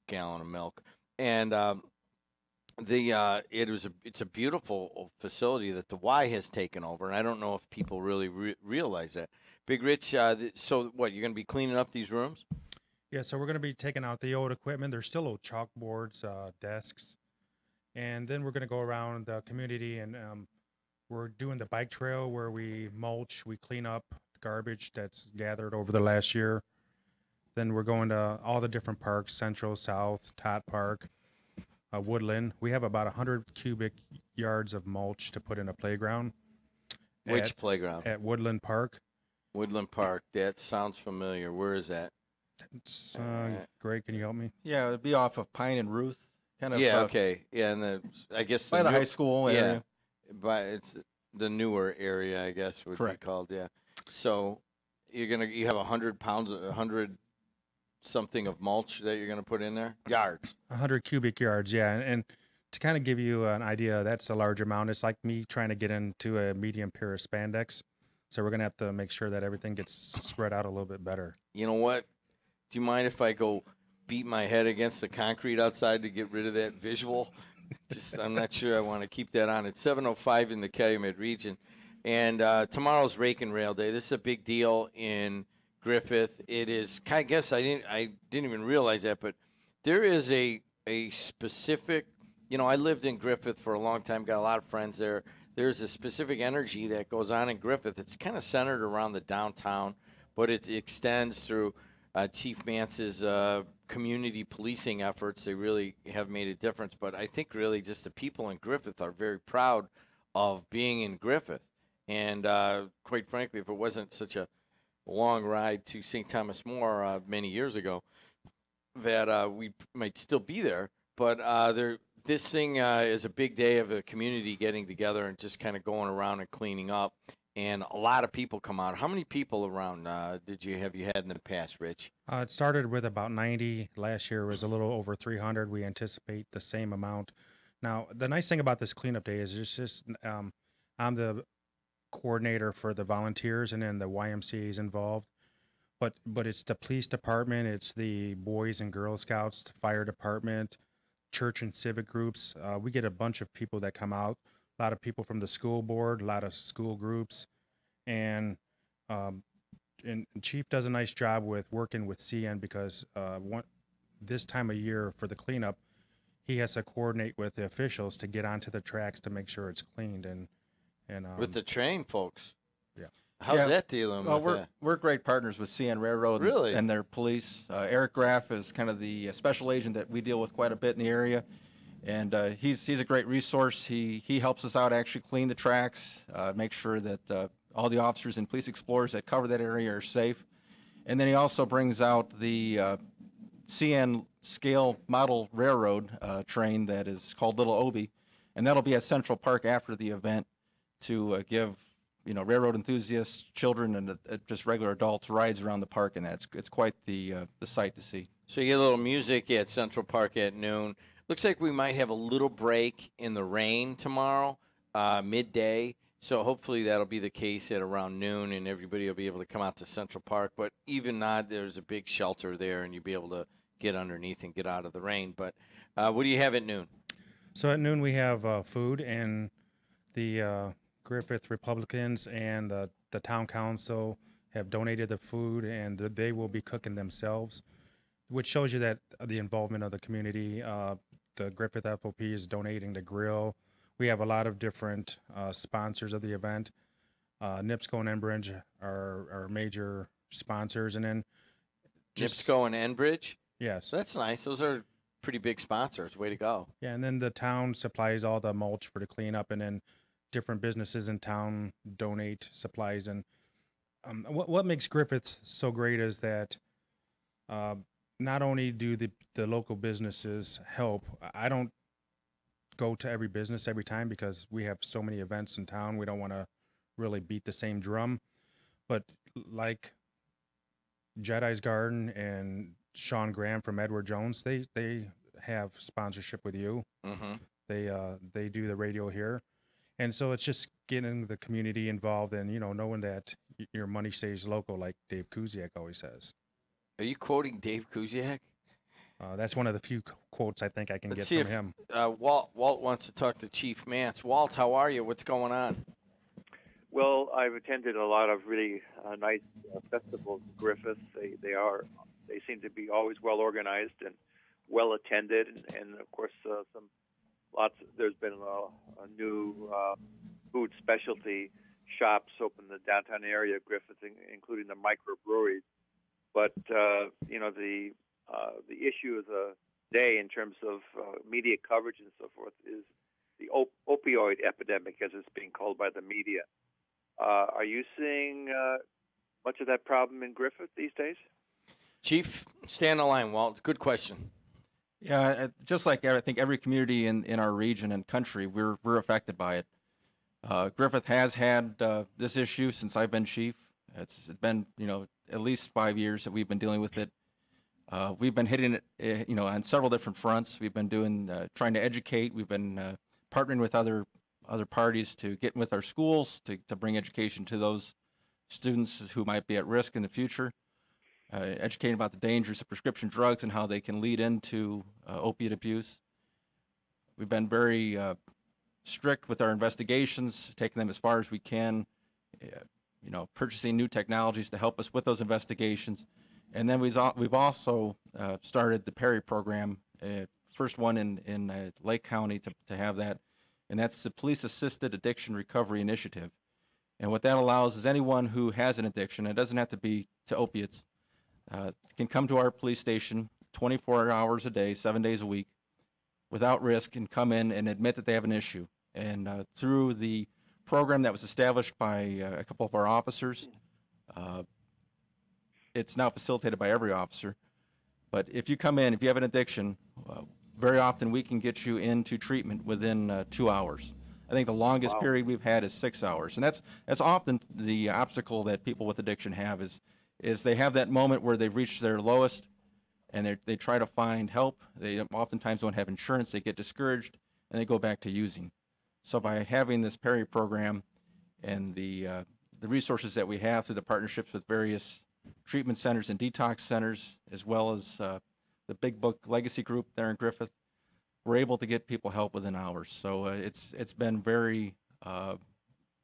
gallon of milk. And it's a beautiful facility that the Y has taken over, and I don't know if people really realize that. Big Rich, so what, you're going to be cleaning up these rooms? Yeah, so we're going to be taking out the old equipment. There's still old chalkboards, desks. And then we're going to go around the community, and we're doing the bike trail where we mulch, we clean up garbage that's gathered over the last year. Then we're going to all the different parks, Central, South, Tot Park, Woodland. We have about 100 cubic yards of mulch to put in a playground. Which playground? At Woodland Park. Woodland Park. That sounds familiar. Where is that? It's, Greg, can you help me? Yeah, it'd be off of Pine and Ruth. Kind of. Yeah, okay. Yeah, and I guess by the high school area. Yeah, but it's the newer area, I guess would Correct. be called. Yeah. So you have 100 pounds, 100 something of mulch that you're gonna put in there, yards. 100 cubic yards, yeah. And to kind of give you an idea, that's a large amount. It's like me trying to get into a medium pair of spandex. So we're gonna have to make sure that everything gets spread out a little bit better. You know what? Do you mind if I go beat my head against the concrete outside to get rid of that visual? I'm not sure I want to keep that on. It's 7:05 in the Calumet region, and tomorrow's Rake and Rail Day. This is a big deal in Griffith. It is. I guess I didn't even realize that, but there is a specific. You know, I lived in Griffith for a long time. Got a lot of friends there. There's a specific energy that goes on in Griffith. It's kind of centered around the downtown, but it extends through Chief Mance's community policing efforts. They really have made a difference. But I think really just the people in Griffith are very proud of being in Griffith. And quite frankly, if it wasn't such a long ride to St. Thomas More many years ago, that we might still be there. But this thing is a big day of the community getting together and just kind of going around and cleaning up. And a lot of people come out. How many people around have you had in the past, Rich? It started with about 90. Last year was a little over 300. We anticipate the same amount. Now, the nice thing about this cleanup day is it's just I'm the coordinator for the volunteers, and then the YMCA is involved. But it's the police department, it's the Boys and Girl Scouts, the fire department, church and civic groups. We get a bunch of people that come out. A lot of people from the school board, a lot of school groups, and Chief does a nice job with working with CN because this time of year for the cleanup, he has to coordinate with the officials to get onto the tracks to make sure it's cleaned and with the train folks. Yeah. How's that dealing well, with that? We're great partners with CN Railroad Really? and their police. Eric Graff is kind of the special agent that we deal with quite a bit in the area. And he's a great resource. He helps us out actually clean the tracks, make sure that all the officers and police explorers that cover that area are safe. And then he also brings out the CN scale model railroad train that is called Little Obi, and that'll be at Central Park after the event to give railroad enthusiasts, children, and just regular adults rides around the park, and it's quite the sight to see. So you get a little music at Central Park at noon. Looks like we might have a little break in the rain tomorrow, midday. So hopefully that'll be the case at around noon, and everybody will be able to come out to Central Park. But even not, there's a big shelter there, and you'll be able to get underneath and get out of the rain. But what do you have at noon? So at noon we have food, and the Griffith Republicans and the town council have donated the food, and they will be cooking themselves, which shows you that the involvement of the community. The Griffith FOP is donating the grill. We have a lot of different sponsors of the event. NIPSCO and Enbridge are major sponsors, and then NIPSCO and Enbridge? Yes. That's nice. Those are pretty big sponsors. Way to go. Yeah, and then the town supplies all the mulch for the cleanup, and then different businesses in town donate supplies. And what makes Griffith so great is that not only do the local businesses help, I don't go to every business every time because we have so many events in town. We don't want to really beat the same drum. But like Jedi's Garden and Sean Graham from Edward Jones, they have sponsorship with you. Mm-hmm. They do the radio here. And so it's just getting the community involved and, knowing that your money stays local, like Dave Kuziak always says. Are you quoting Dave Kuziak? That's one of the few quotes I think I can Let's get see from if, him. Walt wants to talk to Chief Mance. Walt, how are you? What's going on? Well, I've attended a lot of really nice festivals in Griffith. They seem to be always well organized and well attended, and of course there's been a new food specialty shops open in the downtown area of Griffith, including the microbreweries. But the issue of the day in terms of media coverage and so forth is the opioid epidemic, as it's being called by the media. Are you seeing much of that problem in Griffith these days? Chief, stay on the line, Walt. Good question. Yeah, just like I think every community in our region and country, we're affected by it. Griffith has had this issue since I've been chief. It's been, at least 5 years that we've been dealing with it. We've been hitting it, on several different fronts. We've been doing, trying to educate. We've been partnering with other parties to get with our schools to bring education to those students who might be at risk in the future. Educating about the dangers of prescription drugs and how they can lead into opiate abuse. We've been very strict with our investigations, taking them as far as we can, purchasing new technologies to help us with those investigations. And then we've also started the Perry program, first one in Lake County to have that, and that's the Police Assisted Addiction Recovery Initiative. And what that allows is anyone who has an addiction, it doesn't have to be to opiates, can come to our police station 24 hours a day, 7 days a week, without risk, and come in and admit that they have an issue. And through the program that was established by a couple of our officers, it's now facilitated by every officer. But if you come in, if you have an addiction, very often we can get you into treatment within 2 hours. I think the longest period we've had is 6 hours. And that's often the obstacle that people with addiction have is they have that moment where they've reached their lowest and they try to find help. They oftentimes don't have insurance. They get discouraged and they go back to using. So by having this Perry program and the resources that we have through the partnerships with various treatment centers and detox centers, as well as the Big Book Legacy Group there in Griffith, we're able to get people help within hours. So it's been very,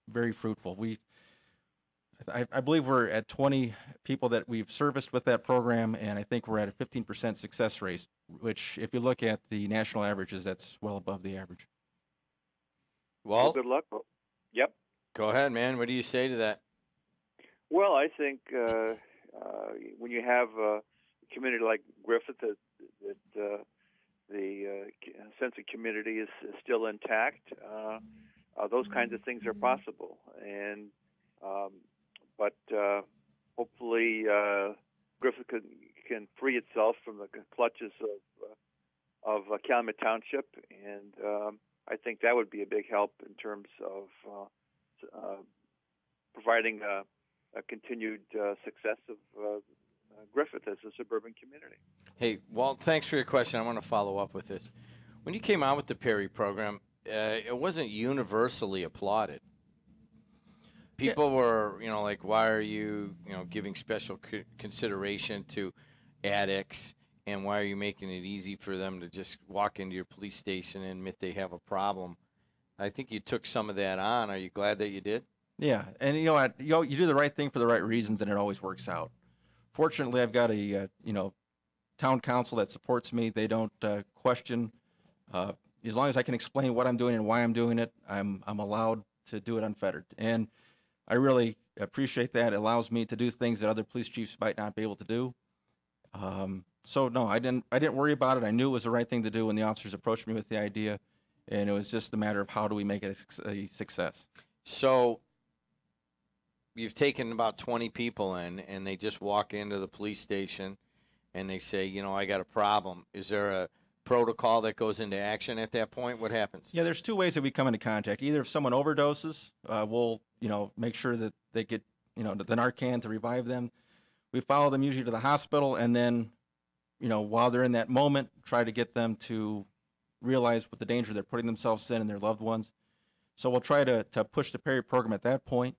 very fruitful. I believe we're at 20 people that we've serviced with that program, and I think we're at a 15% success rate, which, if you look at the national averages, that's well above the average. Well, good luck. Yep. Go ahead, man. What do you say to that? Well, I think when you have a community like Griffith, that the sense of community is still intact, those kinds of things are possible. And but hopefully Griffith can free itself from the clutches of Calumet Township, and I think that would be a big help in terms of providing a continued success of Griffith as a suburban community. Hey, Walt, thanks for your question. I want to follow up with this. When you came out with the Perry program, it wasn't universally applauded. People were, like, why are you, giving special consideration to addicts, and why are you making it easy for them to just walk into your police station and admit they have a problem? I think you took some of that on. Are you glad that you did? Yeah, and you do the right thing for the right reasons, and it always works out. Fortunately, I've got a town council that supports me. They don't question. As long as I can explain what I'm doing and why I'm doing it, I'm allowed to do it unfettered. And I really appreciate that. It allows me to do things that other police chiefs might not be able to do. So no, I didn't worry about it. I knew it was the right thing to do when the officers approached me with the idea, and it was just a matter of how do we make it a success. So you've taken about 20 people in, and they just walk into the police station, and they say, I got a problem. Is there a protocol that goes into action at that point? What happens? Yeah, there's two ways that we come into contact. Either if someone overdoses, we'll make sure that they get the Narcan to revive them. We follow them usually to the hospital, and then while they're in that moment, try to get them to realize what the danger they're putting themselves in and their loved ones. So we'll try to push the Perry program at that point.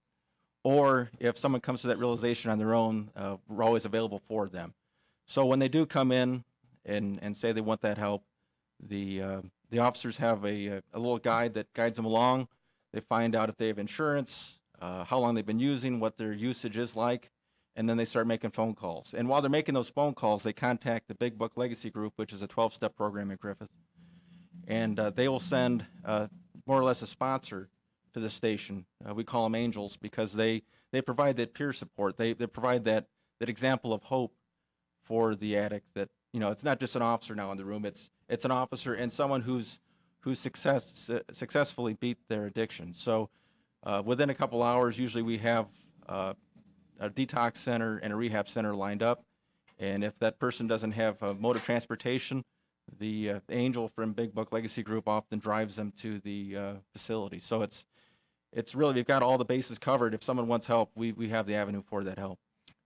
Or if someone comes to that realization on their own, we're always available for them. So when they do come in and say they want that help, the officers have a little guide that guides them along. They find out if they have insurance, how long they've been using, what their usage is like, and then they start making phone calls. And while they're making those phone calls, they contact the Big Book Legacy Group, which is a 12-step program in Griffith. And they will send more or less a sponsor to the station. We call them angels because they provide that peer support. They provide that example of hope for the addict, that it's not just an officer now in the room, it's an officer and someone who's successfully beat their addiction. So within a couple hours, usually we have a detox center and a rehab center lined up, and if that person doesn't have a mode of transportation, the angel from Big Book Legacy Group often drives them to the facility. So it's really, we've got all the bases covered. If someone wants help, we have the avenue for that help.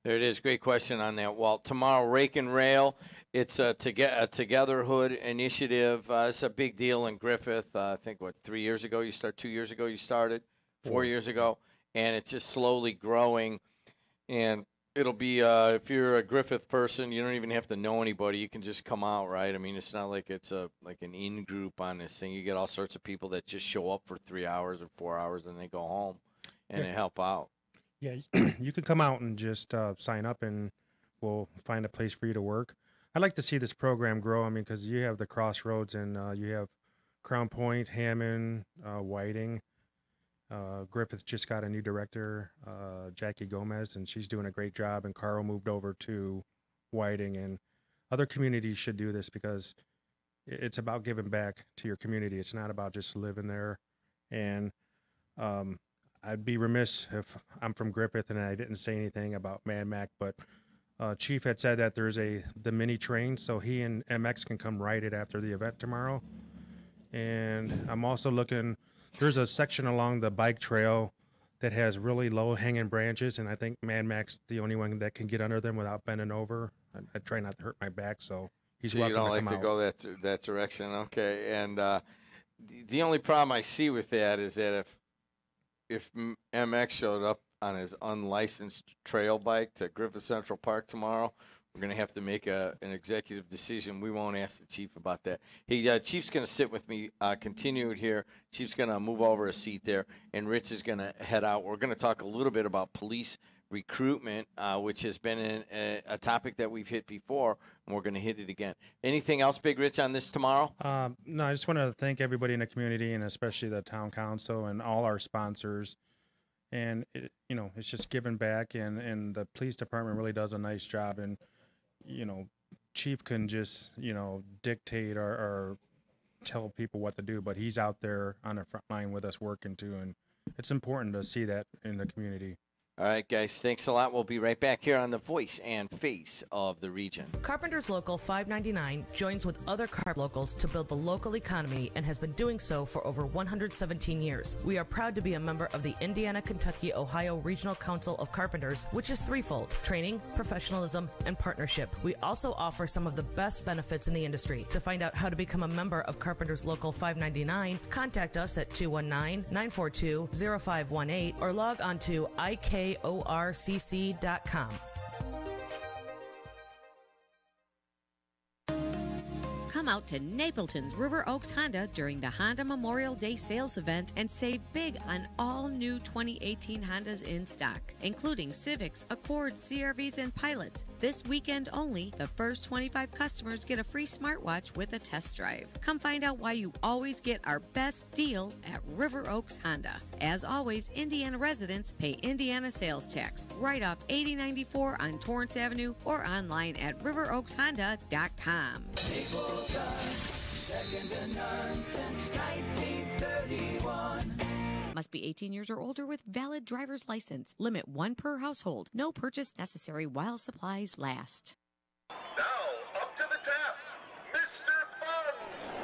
There it is. Great question on that, Walt. Tomorrow, Rake and Rail. It's a Togetherhood initiative. It's a big deal in Griffith. I think, 3 years ago you started? 2 years ago you started? 4 years ago. And it's just slowly growing. And it'll be, if you're a Griffith person, you don't even have to know anybody. You can just come out, right? I mean, it's not like it's like an in-group on this thing. You get all sorts of people that just show up for 3 hours or 4 hours and they go home and they help out. Yeah, you can come out and just sign up, and we'll find a place for you to work. I'd like to see this program grow. I mean, because you have the Crossroads, and you have Crown Point, Hammond, Whiting. Griffith just got a new director, Jackie Gomez, and she's doing a great job. And Carl moved over to Whiting, and other communities should do this because it's about giving back to your community. It's not about just living there. And I'd be remiss if I'm from Griffith and I didn't say anything about Mad Mac, but Chief had said that there's the mini train, so he and MX can come ride it after the event tomorrow. And I'm also looking, there's a section along the bike trail that has really low hanging branches, and I think Mad Mac's the only one that can get under them without bending over. I try not to hurt my back, so he's so welcome you don't to like come to out. go that direction, okay? And the only problem I see with that is that if MX showed up on his unlicensed trail bike to Griffith Central Park tomorrow, we're going to have to make an executive decision. We won't ask the chief about that. Hey, Chief's going to sit with me, continue it here. Chief's going to move over a seat there, and Rich is going to head out. We're going to talk a little bit about police recruitment, which has been a topic that we've hit before, and we're going to hit it again. Anything else, Big Rich, on this tomorrow? No, I just want to thank everybody in the community, and especially the town council and all our sponsors. And it's just giving back, and the police department really does a nice job. And Chief can just dictate or tell people what to do, but he's out there on the front line with us working too, and it's important to see that in the community. All right, guys, thanks a lot. We'll be right back here on the voice and face of the region. Carpenters Local 599 joins with other carpenter locals to build the local economy and has been doing so for over 117 years. We are proud to be a member of the Indiana, Kentucky, Ohio Regional Council of Carpenters, which is threefold: training, professionalism, and partnership. We also offer some of the best benefits in the industry. To find out how to become a member of Carpenters Local 599, contact us at 219-942-0518 or log on to IKORCC.com. Come out to Napleton's River Oaks Honda during the Honda Memorial Day sales event and save big on all new 2018 Hondas in stock, including Civics, Accords, CRVs, and Pilots. This weekend only, the first 25 customers get a free smartwatch with a test drive. Come find out why you always get our best deal at River Oaks Honda. As always, Indiana residents pay Indiana sales tax right off 8094 on Torrance Avenue or online at riveroakshonda.com. Second to none since 1931. Must be 18 years or older with valid driver's license. Limit 1 per household. No purchase necessary while supplies last. Now, up to the tap, Mr. Fun!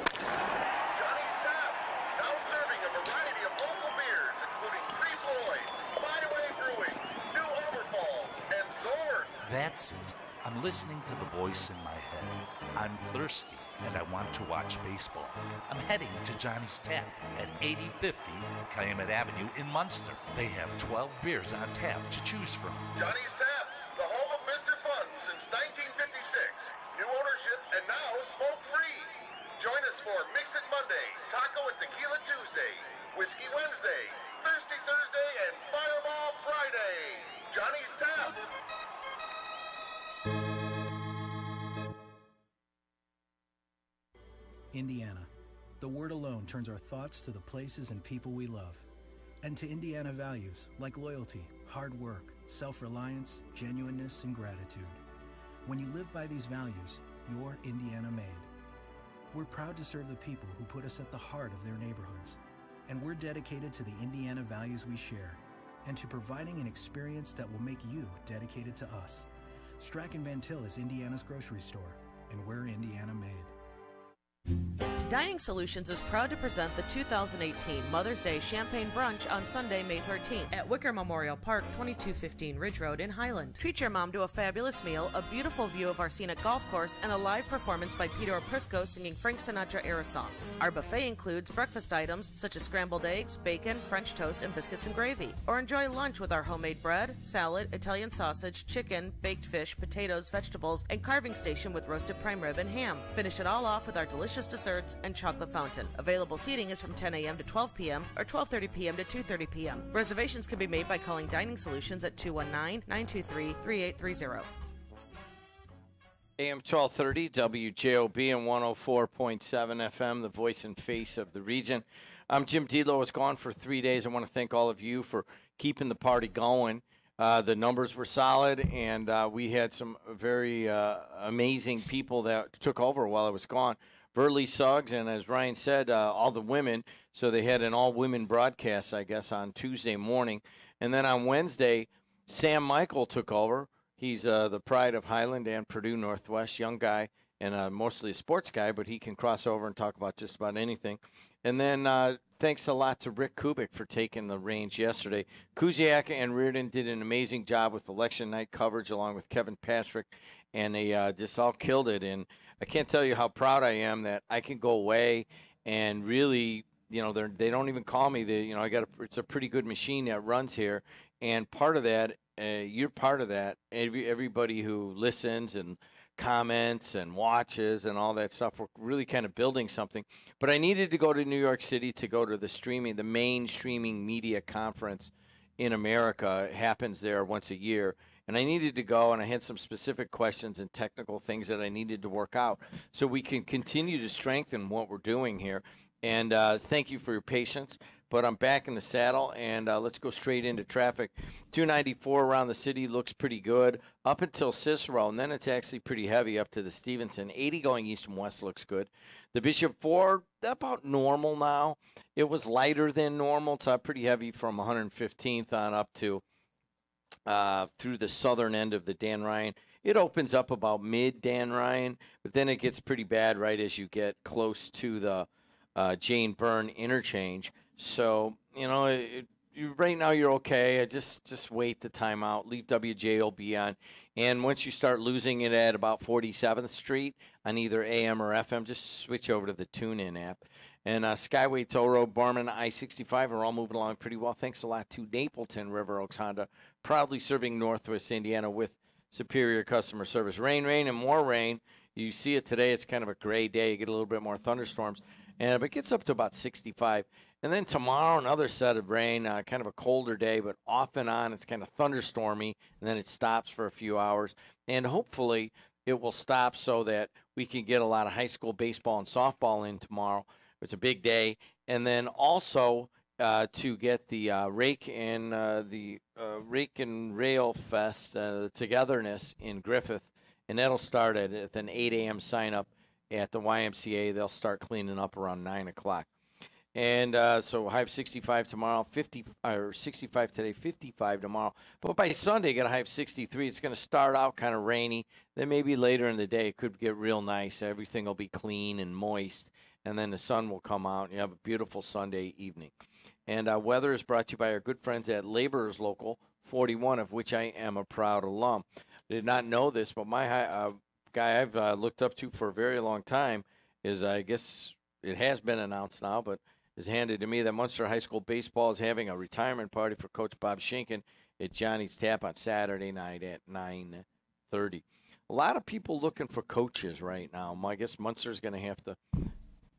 Johnny's Tap, now serving a variety of local beers, including Three Floyds, Byway Brewing, New Overfalls, and Zorn. That's it. I'm listening to the voice in my head. I'm thirsty and I want to watch baseball. I'm heading to Johnny's Tap at 8050 Calumet Avenue in Munster. They have 12 beers on tap to choose from. Johnny's Tap, the home of Mr. Fun since 1956. New ownership and now smoke-free. Join us for Mix It Monday, Taco and Tequila Tuesday, Whiskey Wednesday, Thirsty Thursday, and Fireball Friday. Johnny's Tap. Indiana. The word alone turns our thoughts to the places and people we love, and to Indiana values like loyalty, hard work, self-reliance, genuineness, and gratitude. When you live by these values, you're Indiana made. We're proud to serve the people who put us at the heart of their neighborhoods, and we're dedicated to the Indiana values we share and to providing an experience that will make you dedicated to us. Strack & Van Til is Indiana's grocery store, and we're Indiana made. Dining Solutions is proud to present the 2018 Mother's Day Champagne Brunch on Sunday, May 13th at Wicker Memorial Park, 2215 Ridge Road in Highland. Treat your mom to a fabulous meal, a beautiful view of our scenic golf course, and a live performance by Peter Oprisco singing Frank Sinatra-era songs. Our buffet includes breakfast items such as scrambled eggs, bacon, French toast, and biscuits and gravy. Or enjoy lunch with our homemade bread, salad, Italian sausage, chicken, baked fish, potatoes, vegetables, and carving station with roasted prime rib and ham. Finish it all off with our delicious desserts and chocolate fountain. Available seating is from 10 a.m. to 12 p.m. or 12:30 p.m. to 2:30 p.m. Reservations can be made by calling Dining Solutions at 219-923-3830. AM 1230, WJOB and 104.7 FM, the voice and face of the region. I'm Jim Delo. I was gone for 3 days. I want to thank all of you for keeping the party going. The numbers were solid, and we had some very amazing people that took over while I was gone. Burley Suggs, and as Ryan said, all the women. So they had an all-women broadcast, I guess, on Tuesday morning. And then on Wednesday, Sam Michael took over. He's the pride of Highland and Purdue Northwest, young guy, and mostly a sports guy, but he can cross over and talk about just about anything. And then thanks a lot to Rick Kubik for taking the reins yesterday. Kuziak and Reardon did an amazing job with election night coverage along with Kevin Patrick, and they just all killed it. And I can't tell you how proud I am that I can go away and really, they don't even call me. It's a pretty good machine that runs here, and part of that, you're part of that. Everybody who listens and comments and watches and all that stuff, we're really kind of building something. But I needed to go to New York City to go to the main streaming media conference in America. It happens there once a year. And I needed to go, and I had some specific questions and technical things that I needed to work out so we can continue to strengthen what we're doing here. And thank you for your patience. But I'm back in the saddle, and let's go straight into traffic. 294 around the city looks pretty good up until Cicero, and then it's actually pretty heavy up to the Stevenson. 80 going east and west looks good. The Bishop Ford, about normal now. It was lighter than normal. It's pretty heavy from 115th on up to through the southern end of the Dan Ryan. It opens up about mid Dan Ryan, but then it gets pretty bad right as you get close to the Jane Byrne interchange. So, right now you're okay. Just wait the time out. Leave WJOB on. And once you start losing it at about 47th Street on either AM or FM, just switch over to the TuneIn app. And Skyway, Toll Road, Barman, I-65 are all moving along pretty well. Thanks a lot to Napleton River Oaks Honda, proudly serving Northwest Indiana with superior customer service. Rain, and more rain. You see it today. It's kind of a gray day. You get a little bit more thunderstorms. But it gets up to about 65. And then tomorrow, another set of rain, kind of a colder day, but off and on. It's kind of thunderstormy, and then it stops for a few hours. And hopefully it will stop so that we can get a lot of high school baseball and softball in tomorrow. It's a big day. And then also to get the Rake and Rail Fest, togetherness in Griffith. And that'll start at an 8 a.m. sign-up at the YMCA. They'll start cleaning up around 9 o'clock. And so high of 65 tomorrow, 65 today, 55 tomorrow. But by Sunday, you got a high of 63. It's going to start out kind of rainy. Then maybe later in the day, it could get real nice. Everything will be clean and moist. And then the sun will come out, and you have a beautiful Sunday evening. And weather is brought to you by our good friends at Laborers Local 41, of which I am a proud alum. I did not know this, but my guy I've looked up to for a very long time is, I guess it has been announced now, but is handed to me that Munster High School baseball is having a retirement party for Coach Bob Schinken at Johnny's Tap on Saturday night at 9:30. A lot of people looking for coaches right now. I guess Munster's going to have to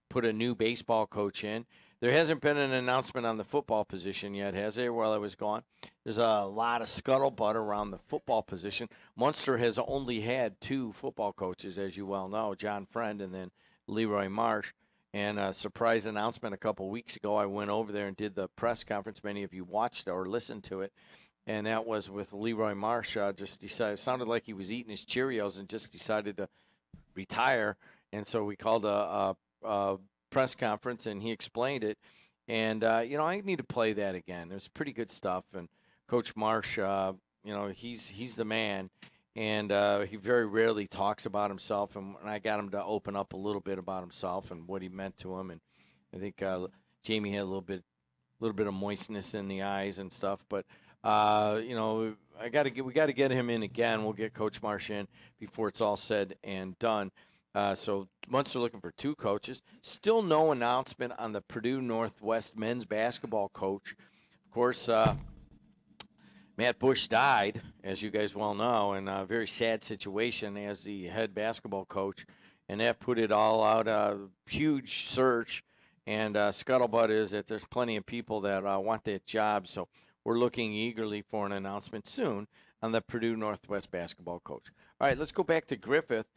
put a new baseball coach in. There hasn't been an announcement on the football position yet, has there, while I was gone? There's a lot of scuttlebutt around the football position. Munster has only had 2 football coaches, as you well know, John Friend and then Leroy Marsh. And a surprise announcement a couple weeks ago, I went over there and did the press conference. Many of you watched or listened to it. And that was with Leroy Marsh. Just decided, it sounded like he was eating his Cheerios and just decided to retire. And so we called a press conference, and he explained it. And, I need to play that again. It was pretty good stuff. And Coach Marsh, he's the man. and he very rarely talks about himself. And I got him to open up a little bit about himself and what he meant to him. And I think Jamie had a little bit of moistness in the eyes and stuff. But you know, we got to get him in again. We'll get Coach Marsh in before it's all said and done. So Munster looking for 2 coaches. Still no announcement on the Purdue Northwest men's basketball coach. Of course, Matt Bush died, as you guys well know, in a very sad situation as the head basketball coach, and that put it all out, a huge search. And scuttlebutt is that there's plenty of people that want that job, so we're looking eagerly for an announcement soon on the Purdue Northwest basketball coach. All right, let's go back to Griffith.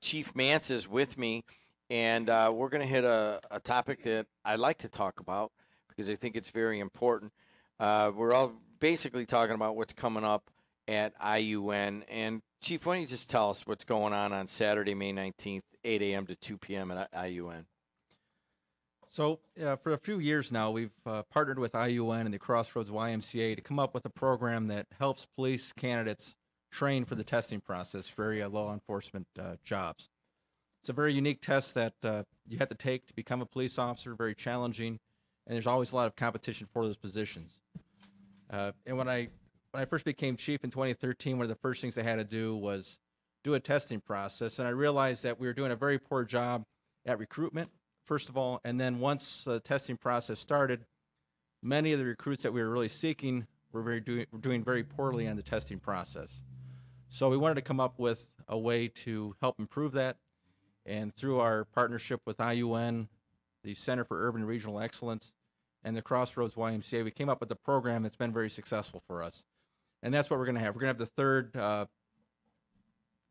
Chief Mance is with me, and we're going to hit a topic that I like to talk about because I think it's very important. We're all basically talking about what's coming up at IUN. And, Chief, why don't you just tell us what's going on Saturday, May 19th, 8 a.m. to 2 p.m. at IUN? So for a few years now, we've partnered with IUN and the Crossroads YMCA to come up with a program that helps police candidates train for the testing process for area law enforcement jobs. It's a very unique test that you have to take to become a police officer, very challenging, and there's always a lot of competition for those positions. And when I first became chief in 2013, one of the first things I had to do was do a testing process, and I realized that we were doing a very poor job at recruitment, first of all, and then once the testing process started, many of the recruits that we were really seeking were doing very poorly on the testing process. So we wanted to come up with a way to help improve that, and through our partnership with IUN, the Center for Urban and Regional Excellence, and the Crossroads YMCA, we came up with a program that's been very successful for us. And that's what we're going to have. We're going to have the third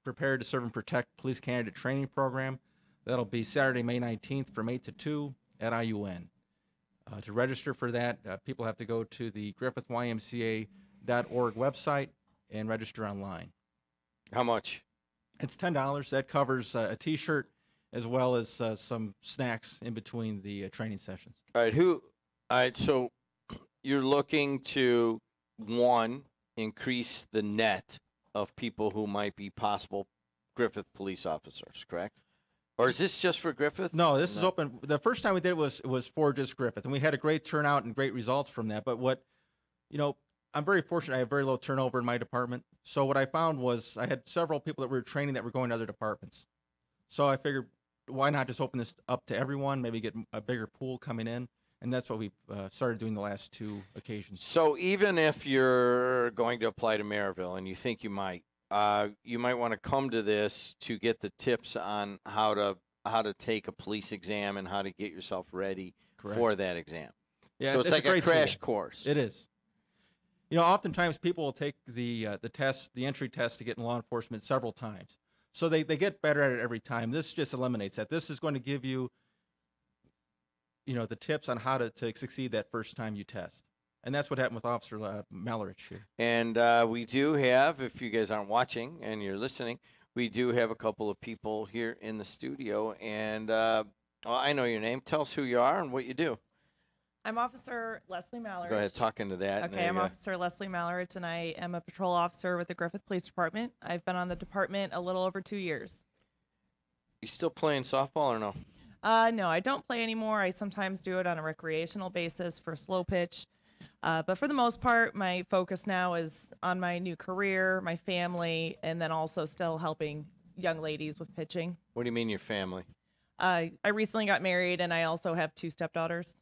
Prepared to Serve and Protect Police Candidate Training Program. That'll be Saturday, May 19th from 8 to 2 at IUN. To register for that, people have to go to the griffithymca.org website and register online. How much? It's $10. That covers a T-shirt as well as some snacks in between the training sessions. All right, so you're looking to, one, increase the net of people who might be possible Griffith police officers, correct? Or is this just for Griffith? No, this is open. The first time we did it was for just Griffith, and we had a great turnout and great results from that. But I'm very fortunate. I have very low turnover in my department. So what I found was I had several people that we were training that were going to other departments. So I figured, why not just open this up to everyone, maybe get a bigger pool coming in? And that's what we started doing the last 2 occasions. So even if you're going to apply to Maryville and you think you might want to come to this to get the tips on how to take a police exam and how to get yourself ready for that exam. Yeah, so it's like a crash course. It is. Oftentimes people will take the test, the entry test to get in law enforcement several times. So they get better at it every time. This just eliminates that. This is going to give you, the tips on how to succeed that first time you test. And that's what happened with Officer Mallerich here. And we do have, if you guys aren't watching and you're listening, we do have a couple of people here in the studio. And I know your name. Tell us who you are and what you do. I'm Officer Leslie Mallerich. Go ahead, talk into that. Okay, I'm Officer Leslie Mallerich, and I am a patrol officer with the Griffith Police Department. I've been on the department a little over 2 years. You still playing softball or no? No, I don't play anymore. I sometimes do it on a recreational basis for slow pitch. But for the most part, my focus now is on my new career, my family, and then also still helping young ladies with pitching. What do you mean your family? I recently got married, and I also have 2 stepdaughters.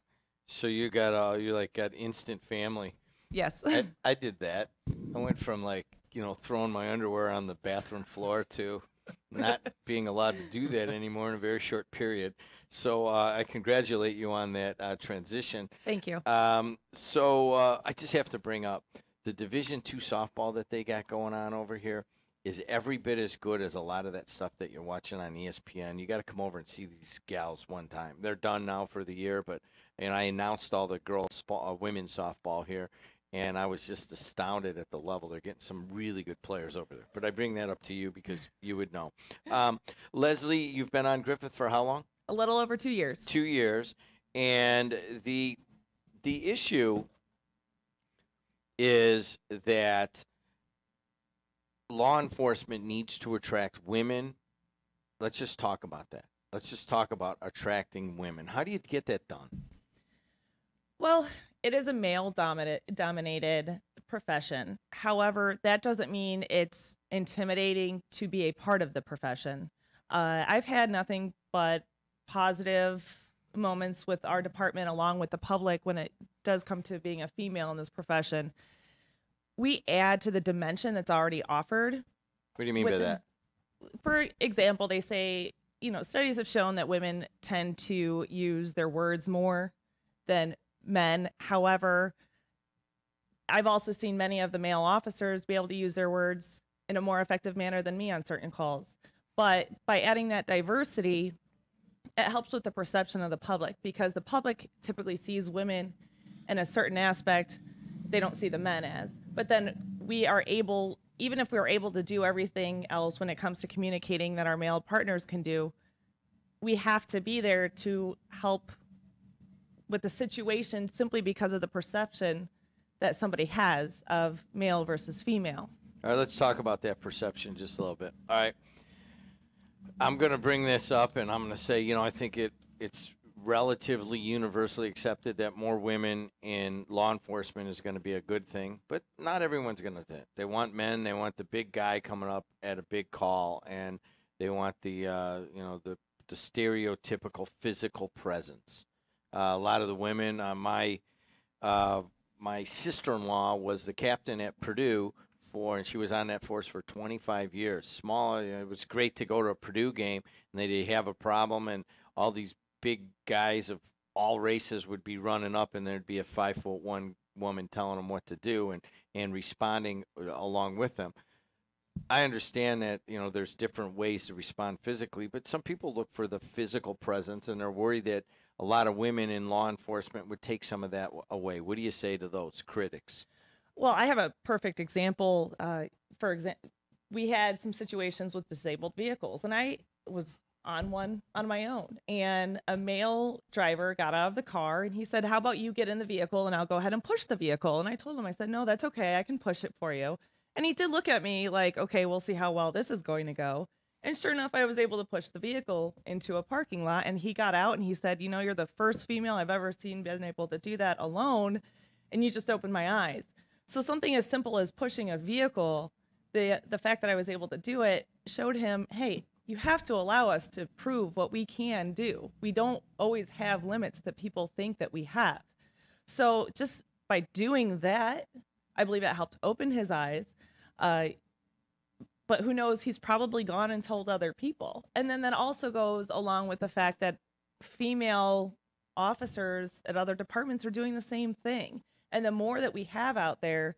So you got instant family. Yes. I did that. I went from throwing my underwear on the bathroom floor to not being allowed to do that anymore in a very short period. So I congratulate you on that transition. Thank you. So I just have to bring up the Division II softball that they got going on over here is every bit as good as a lot of that stuff that you're watching on ESPN. You got to come over and see these gals one time. They're done now for the year, and I announced all the women's softball here, and I was just astounded at the level. They're getting some really good players over there. But I bring that up to you because you would know. Leslie, you've been on Griffith for how long? A little over 2 years. 2 years, and the issue is that law enforcement needs to attract women. Let's just talk about that. Let's just talk about attracting women. How do you get that done? Well, it is a male dominated profession. However, that doesn't mean it's intimidating to be a part of the profession. I've had nothing but positive moments with our department along with the public when it does come to being a female in this profession. We add to the dimension that's already offered. What do you mean by that? For example, they say, studies have shown that women tend to use their words more than men. However, I've also seen many of the male officers be able to use their words in a more effective manner than me on certain calls. But by adding that diversity, it helps with the perception of the public, because the public typically sees women in a certain aspect they don't see the men as. But then we are able, even if we are able to do everything else when it comes to communicating that our male partners can do, we have to be there to help with the situation simply because of the perception that somebody has of male versus female. All right, let's talk about that perception just a little bit. All right. I'm going to bring this up, and I'm going to say, I think it's relatively universally accepted that more women in law enforcement is going to be a good thing, but not everyone's going to think. They want men, they want the big guy coming up at a big call, and they want the stereotypical physical presence. A lot of the women, my sister-in-law was the captain at Purdue and she was on that force for 25 years. Small, it was great to go to a Purdue game, and they'd have a problem, and all these big guys of all races would be running up, and there'd be a 5'1" woman telling them what to do and responding along with them. I understand that, there's different ways to respond physically, but some people look for the physical presence, and they're worried that a lot of women in law enforcement would take some of that away. What do you say to those critics? Well, I have a perfect example. For example, we had some situations with disabled vehicles, and I was on one on my own, and a male driver got out of the car, and he said, "How about you get in the vehicle and I'll go ahead and push the vehicle?" And I told him, I said, "No, that's okay. I can push it for you." And he did look at me like, "Okay, we'll see how well this is going to go." And sure enough, I was able to push the vehicle into a parking lot, and he got out and he said, "You're the first female I've ever seen been able to do that alone, and you just opened my eyes." So something as simple as pushing a vehicle, the fact that I was able to do it showed him, hey, you have to allow us to prove what we can do. We don't always have limits that people think that we have. So just by doing that, I believe it helped open his eyes. But who knows, he's probably gone and told other people. And then that also goes along with the fact that female officers at other departments are doing the same thing. And the more that we have out there,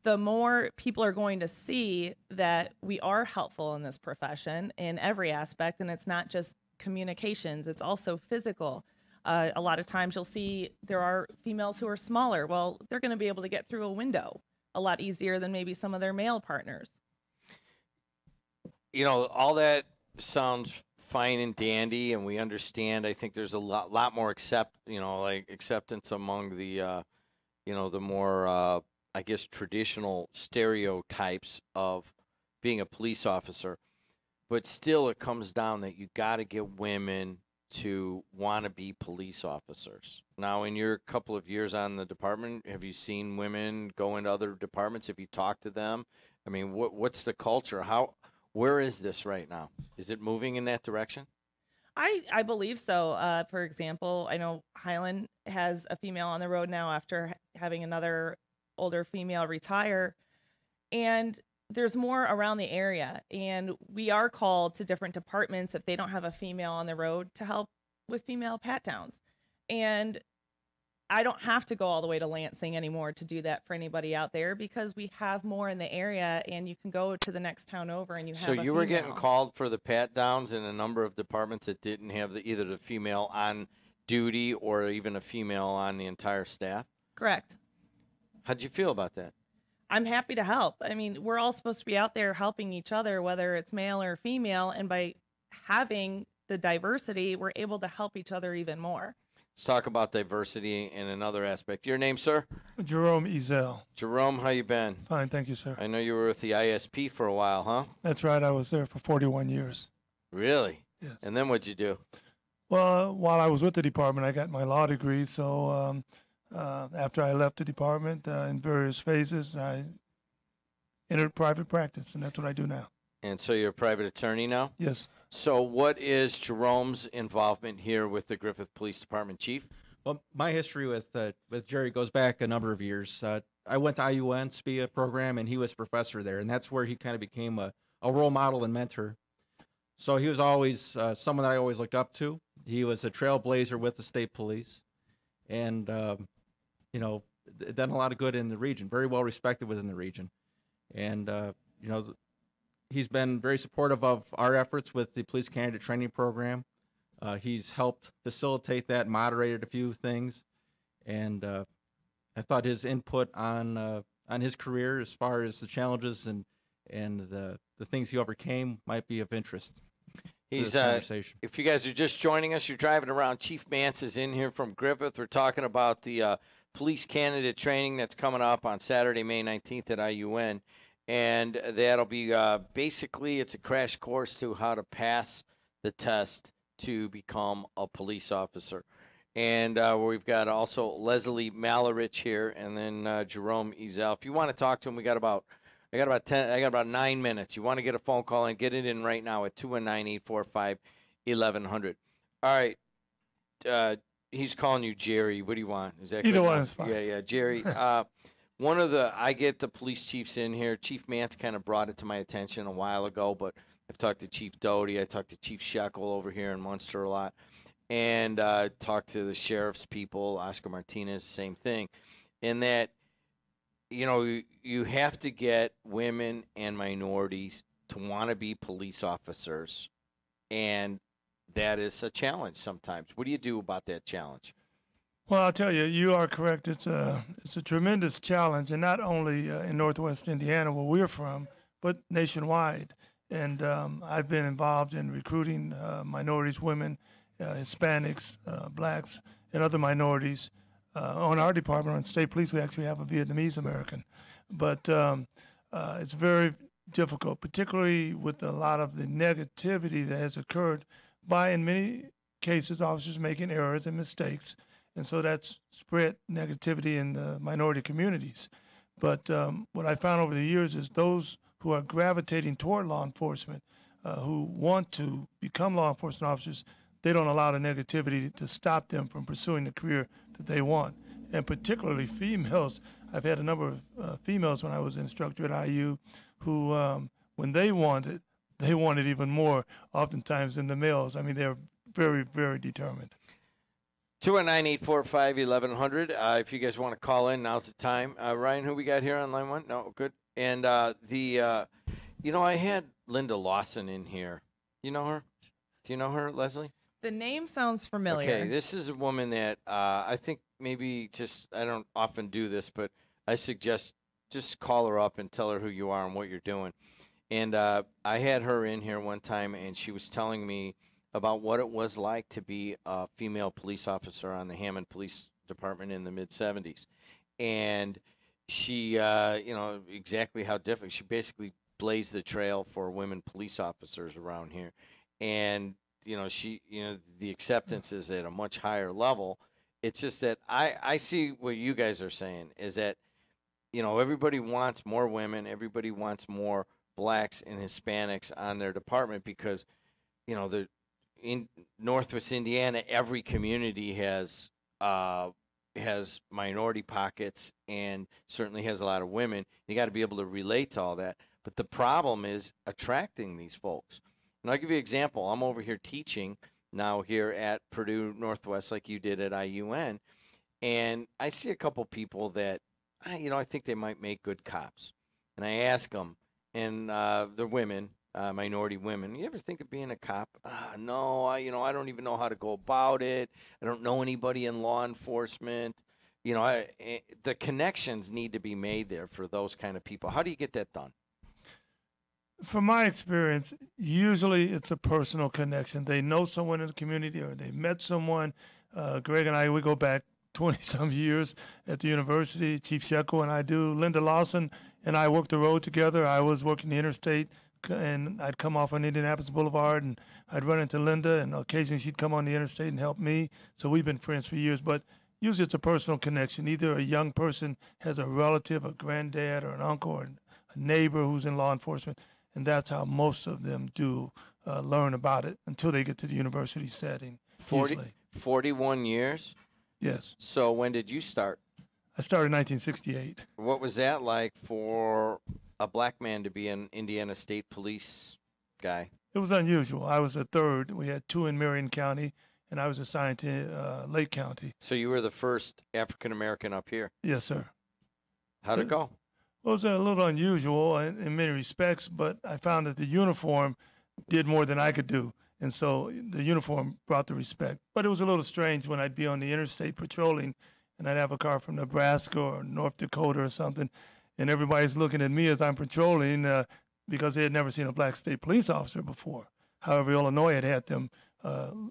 the more people are going to see that we are helpful in this profession in every aspect. And it's not just communications, it's also physical. A lot of times you'll see there are females who are smaller. Well, they're going to be able to get through a window a lot easier than maybe some of their male partners. All that sounds fine and dandy, and we understand. I think there's a lot more acceptance among the the more, traditional stereotypes of being a police officer. But still, it comes down that you got to get women to want to be police officers. Now, in your couple of years on the department, have you seen women go into other departments? Have you talked to them? I mean, what's the culture? Where is this right now? Is it moving in that direction? I believe so. For example, I know Highland has a female on the road now after having another older female retire. And there's more around the area. And we are called to different departments if they don't have a female on the road to help with female pat downs. And I don't have to go all the way to Lansing anymore to do that for anybody out there, because we have more in the area, and you can go to the next town over and you have So a you were female. getting called for the pat downs in a number of departments that didn't have either the female on duty or even a female on the entire staff? Correct. How'd you feel about that? I'm happy to help. I mean, we're all supposed to be out there helping each other, whether it's male or female, and by having the diversity, we're able to help each other even more. Let's talk about diversity in another aspect. Your name, sir? Jerome Ezel. Jerome, how you been? Fine, thank you, sir. I know you were with the ISP for a while, huh? That's right. I was there for 41 years. Really? Yes. And then what'd you do? Well, while I was with the department, I got my law degree. So after I left the department in various phases, I entered private practice, and that's what I do now. And so you're a private attorney now? Yes. So what is Jerome's involvement here with the Griffith Police Department, Chief? Well, my history with Jerry goes back a number of years. I went to IUN SPIA program, and he was professor there, and that's where he kind of became a role model and mentor. So he was always someone that I always looked up to. He was a trailblazer with the state police, and you know, done a lot of good in the region. Very well respected within the region, and you know, he's been very supportive of our efforts with the police candidate training program. He's helped facilitate that, moderated a few things, and I thought his input on his career, as far as the challenges and the things he overcame, might be of interest. He's if you guys are just joining us, you're driving around. Chief Mance is in here from Griffith. We're talking about the police candidate training that's coming up on Saturday, May 19th at IUN, and that'll be basically it's a crash course to how to pass the test to become a police officer. And we've got also Leslie Malarich here, and then Jerome Ezel. If you want to talk to him, I got about 9 minutes. You want to get a phone call and get it in right now at 219-845-1100. All right. He's calling you Jerry. What do you want? Is that either good one enough? is fine? Yeah, Jerry. I get the police chiefs in here. Chief Mance kind of brought it to my attention a while ago, but I've talked to Chief Doty. I talked to Chief Shekel over here in Munster a lot, and talked to the sheriff's people, Oscar Martinez, same thing, in that, you know, you have to get women and minorities to want to be police officers, and that is a challenge sometimes. What do you do about that challenge? Well, I'll tell you, you are correct. It's a tremendous challenge, and not only in Northwest Indiana, where we're from, but nationwide. And I've been involved in recruiting minorities, women, Hispanics, blacks, and other minorities. On our department, on state police, we actually have a Vietnamese American. But it's very difficult, particularly with a lot of the negativity that has occurred by, in many cases, officers making errors and mistakes. And so that's spread negativity in the minority communities. But what I found over the years is those who are gravitating toward law enforcement, who want to become law enforcement officers, they don't allow the negativity to stop them from pursuing the career that they want. And particularly females. I've had a number of females when I was an instructor at IU who, when they want it even more oftentimes than the males. I mean, they're very, very determined. 219-845-1100. If you guys want to call in, now's the time. Ryan, who we got here on line one? No, good. And I had Linda Lawson in here. You know her? Do you know her, Leslie? The name sounds familiar. Okay, this is a woman that I think maybe I don't often do this, but I suggest just call her up and tell her who you are and what you're doing. And I had her in here one time, and she was telling me about what it was like to be a female police officer on the Hammond Police Department in the mid-'70s. And she, exactly how different. She basically blazed the trail for women police officers around here. And, the acceptance is at a much higher level. It's just that I see what you guys are saying is that, everybody wants more women. Everybody wants more blacks and Hispanics on their department because, in Northwest Indiana, every community has minority pockets and certainly has a lot of women. You got to be able to relate to all that. But the problem is attracting these folks. And I'll give you an example. I'm over here teaching now here at Purdue Northwest like you did at IUN, and I see a couple people that, I think they might make good cops. And I ask them, and they're women, minority women, you ever think of being a cop? No, I don't even know how to go about it. I don't know anybody in law enforcement. The connections need to be made there for those kind of people. How do you get that done? From my experience, usually it's a personal connection. They know someone in the community or they met someone. Greg and I, we go back 20-some years at the university. Chief Shekel and I do. Linda Lawson and I worked the road together. I was working the interstate, and I'd come off on Indianapolis Boulevard, and I'd run into Linda, and occasionally she'd come on the interstate and help me. So we've been friends for years. But usually it's a personal connection. Either a young person has a relative, a granddad, or an uncle, or a neighbor who's in law enforcement, and that's how most of them do learn about it until they get to the university setting. 41 years? Yes. So when did you start? I started in 1968. What was that like for a black man to be an Indiana State Police guy? It was unusual. I was a third. We had 2 in Marion County, and I was assigned to Lake County. So you were the first African-American up here? Yes, sir. How'd it go? It was a little unusual in many respects, but I found that the uniform did more than I could do. And so the uniform brought the respect. But it was a little strange when I'd be on the interstate patrolling and I'd have a car from Nebraska or North Dakota or something, and everybody's looking at me as I'm patrolling because they had never seen a black state police officer before. However, Illinois had them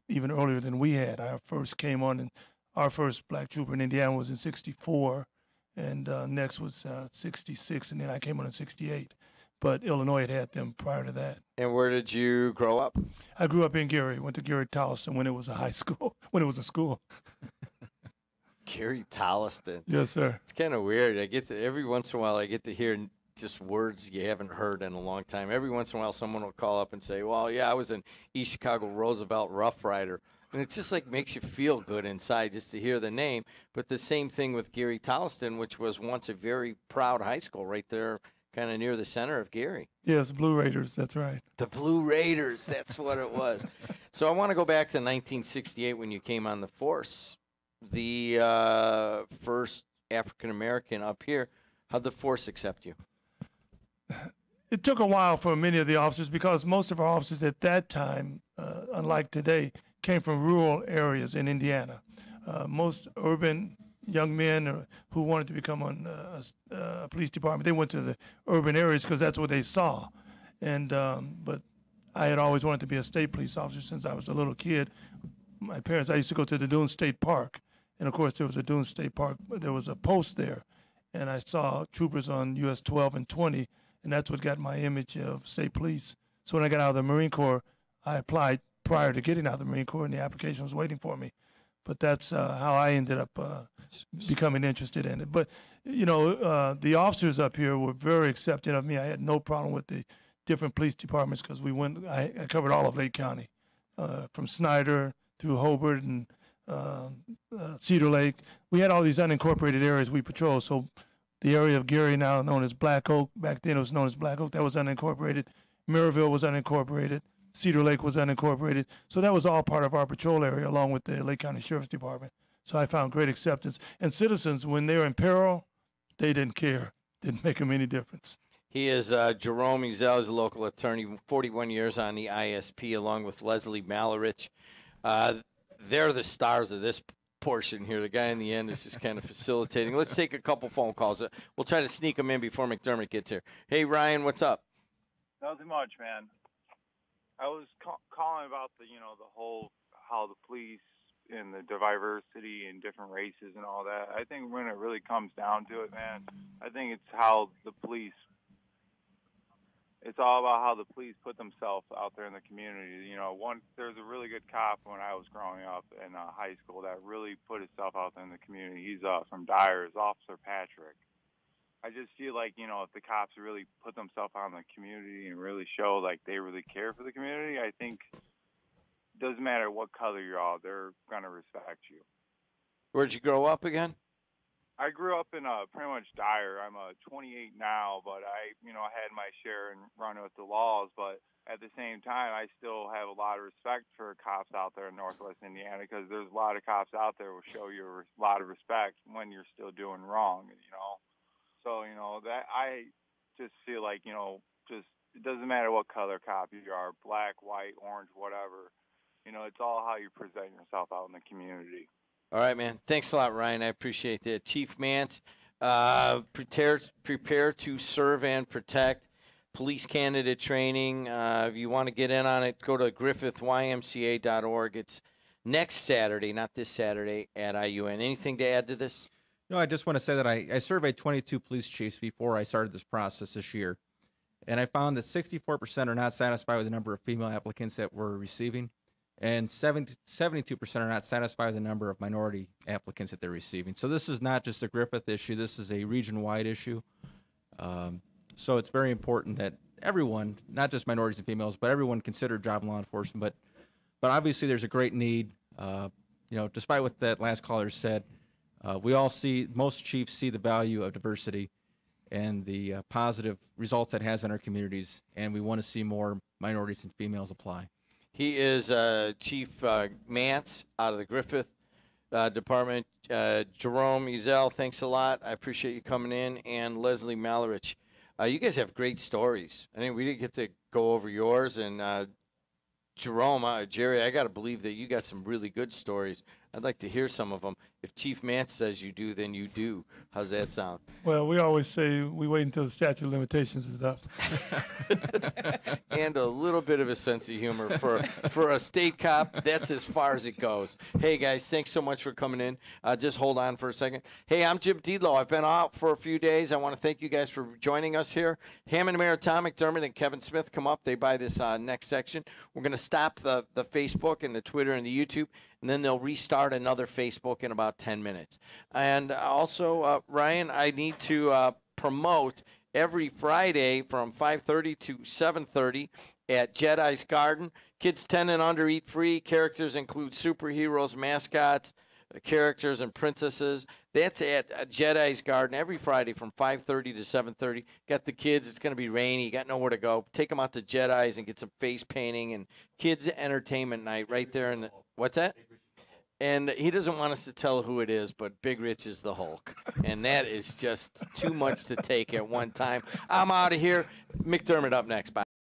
even earlier than we had. I first came on, and our first black trooper in Indiana was in 64, and next was 66, and then I came on in 68. But Illinois had them prior to that. And where did you grow up? I grew up in Gary. Went to Gary Tolleson when it was a high school, when it was a school. Gary Tolleson. Yes, sir. It's kind of weird. Every once in a while I get to hear just words you haven't heard in a long time. Every once in a while someone will call up and say, well, yeah, I was an East Chicago Roosevelt Rough Rider. And it just like makes you feel good inside just to hear the name. But the same thing with Gary Tolleson, which was once a very proud high school right there, kind of near the center of Gary. Yes, Blue Raiders, that's right. The Blue Raiders, that's what it was. So I want to go back to 1968 when you came on the force, the first African-American up here. How'd the force accept you? It took a while for many of the officers because most of our officers at that time, unlike today, came from rural areas in Indiana. Most urban young men who wanted to become on a police department, they went to the urban areas because that's what they saw. And but I had always wanted to be a state police officer since I was a little kid. My parents, I used to go to the Dune State Park, and of course there was a Dune State Park. There was a post there, and I saw troopers on US 12 and 20, and that's what got my image of state police. So when I got out of the Marine Corps, I applied prior to getting out of the Marine Corps, and the application was waiting for me. But that's how I ended up becoming interested in it. But, you know, the officers up here were very accepting of me. I had no problem with the different police departments because I covered all of Lake County, from Snyder through Hobart and Cedar Lake. We had all these unincorporated areas we patrolled. So the area of Gary, now known as Black Oak, back then it was known as Black Oak, that was unincorporated. Maryville was unincorporated. Cedar Lake was unincorporated. So that was all part of our patrol area along with the Lake County Sheriff's Department. So I found great acceptance. And citizens, when they were in peril, they didn't care. Didn't make them any difference. He is Jerome Ezel, is a local attorney, 41 years on the ISP, along with Leslie Malarich. They're the stars of this portion here. The guy in the end is just kind of facilitating. Let's take a couple phone calls. We'll try to sneak them in before McDermott gets here. Hey, Ryan, what's up? Nothing much, man. I was calling about the whole how the police and the diversity and different races and all that. I think when it really comes down to it, man, I think it's how the police. It's all about how the police put themselves out there in the community. You know, there's a really good cop when I was growing up in high school that really put himself out there in the community. He's from Dyers, Officer Patrick. I just feel like, if the cops really put themselves out in the community and really show like they really care for the community, I think it doesn't matter what color you're all, they're going to respect you. Where'd you grow up again? I grew up in pretty much Dyer. I'm 28 now, but I had my share in running with the laws. But at the same time, I still have a lot of respect for cops out there in Northwest Indiana because there's a lot of cops out there who show you a lot of respect when you're still doing wrong, So, that I just feel like, just it doesn't matter what color cop you are, black, white, orange, whatever. It's all how you present yourself out in the community. All right, man. Thanks a lot, Ryan. I appreciate that. Chief Mance, prepare to serve and protect. Police candidate training. If you want to get in on it, go to griffithymca.org. It's next Saturday, not this Saturday, at IUN. Anything to add to this? No, I just want to say that I surveyed 22 police chiefs before I started this process this year, and I found that 64% are not satisfied with the number of female applicants that we're receiving, and 72% are not satisfied with the number of minority applicants that they're receiving. So this is not just a Griffith issue. This is a region-wide issue. So it's very important that everyone, not just minorities and females, but everyone consider job in law enforcement. But obviously there's a great need. Despite what that last caller said, we all see, most chiefs see the value of diversity and the positive results that has in our communities, and we want to see more minorities and females apply. He is Chief Mance out of the Griffith Department. Jerome Ezel, thanks a lot. I appreciate you coming in. And Leslie Malerich. You guys have great stories. I think we didn't get to go over yours. And Jerome, Jerry, I got to believe that you got some really good stories. I'd like to hear some of them. If Chief Mance says you do, then you do. How's that sound? Well, we always say we wait until the statute of limitations is up. And a little bit of a sense of humor for a state cop. That's as far as it goes. Hey, guys, thanks so much for coming in. Just hold on for a second. Hey, I'm Jim Deedlow. I've been out for a few days. I want to thank you guys for joining us here. Hammond Maritime, McDermott, and Kevin Smith come up. They buy this next section. We're going to stop the Facebook and the Twitter and the YouTube, and then they'll restart another Facebook in about 10 minutes. And also, Ryan, I need to promote every Friday from 5:30 to 7:30 at Jedi's Garden. Kids 10 and under eat free. Characters include superheroes, mascots, characters, and princesses. That's at Jedi's Garden every Friday from 5:30 to 7:30. Got the kids. It's going to be rainy. You got nowhere to go. Take them out to Jedi's and get some face painting and kids entertainment night right there. What's that? And he doesn't want us to tell who it is, but Big Rich is the Hulk. And that is just too much to take at one time. I'm out of here. McDermott up next. Bye.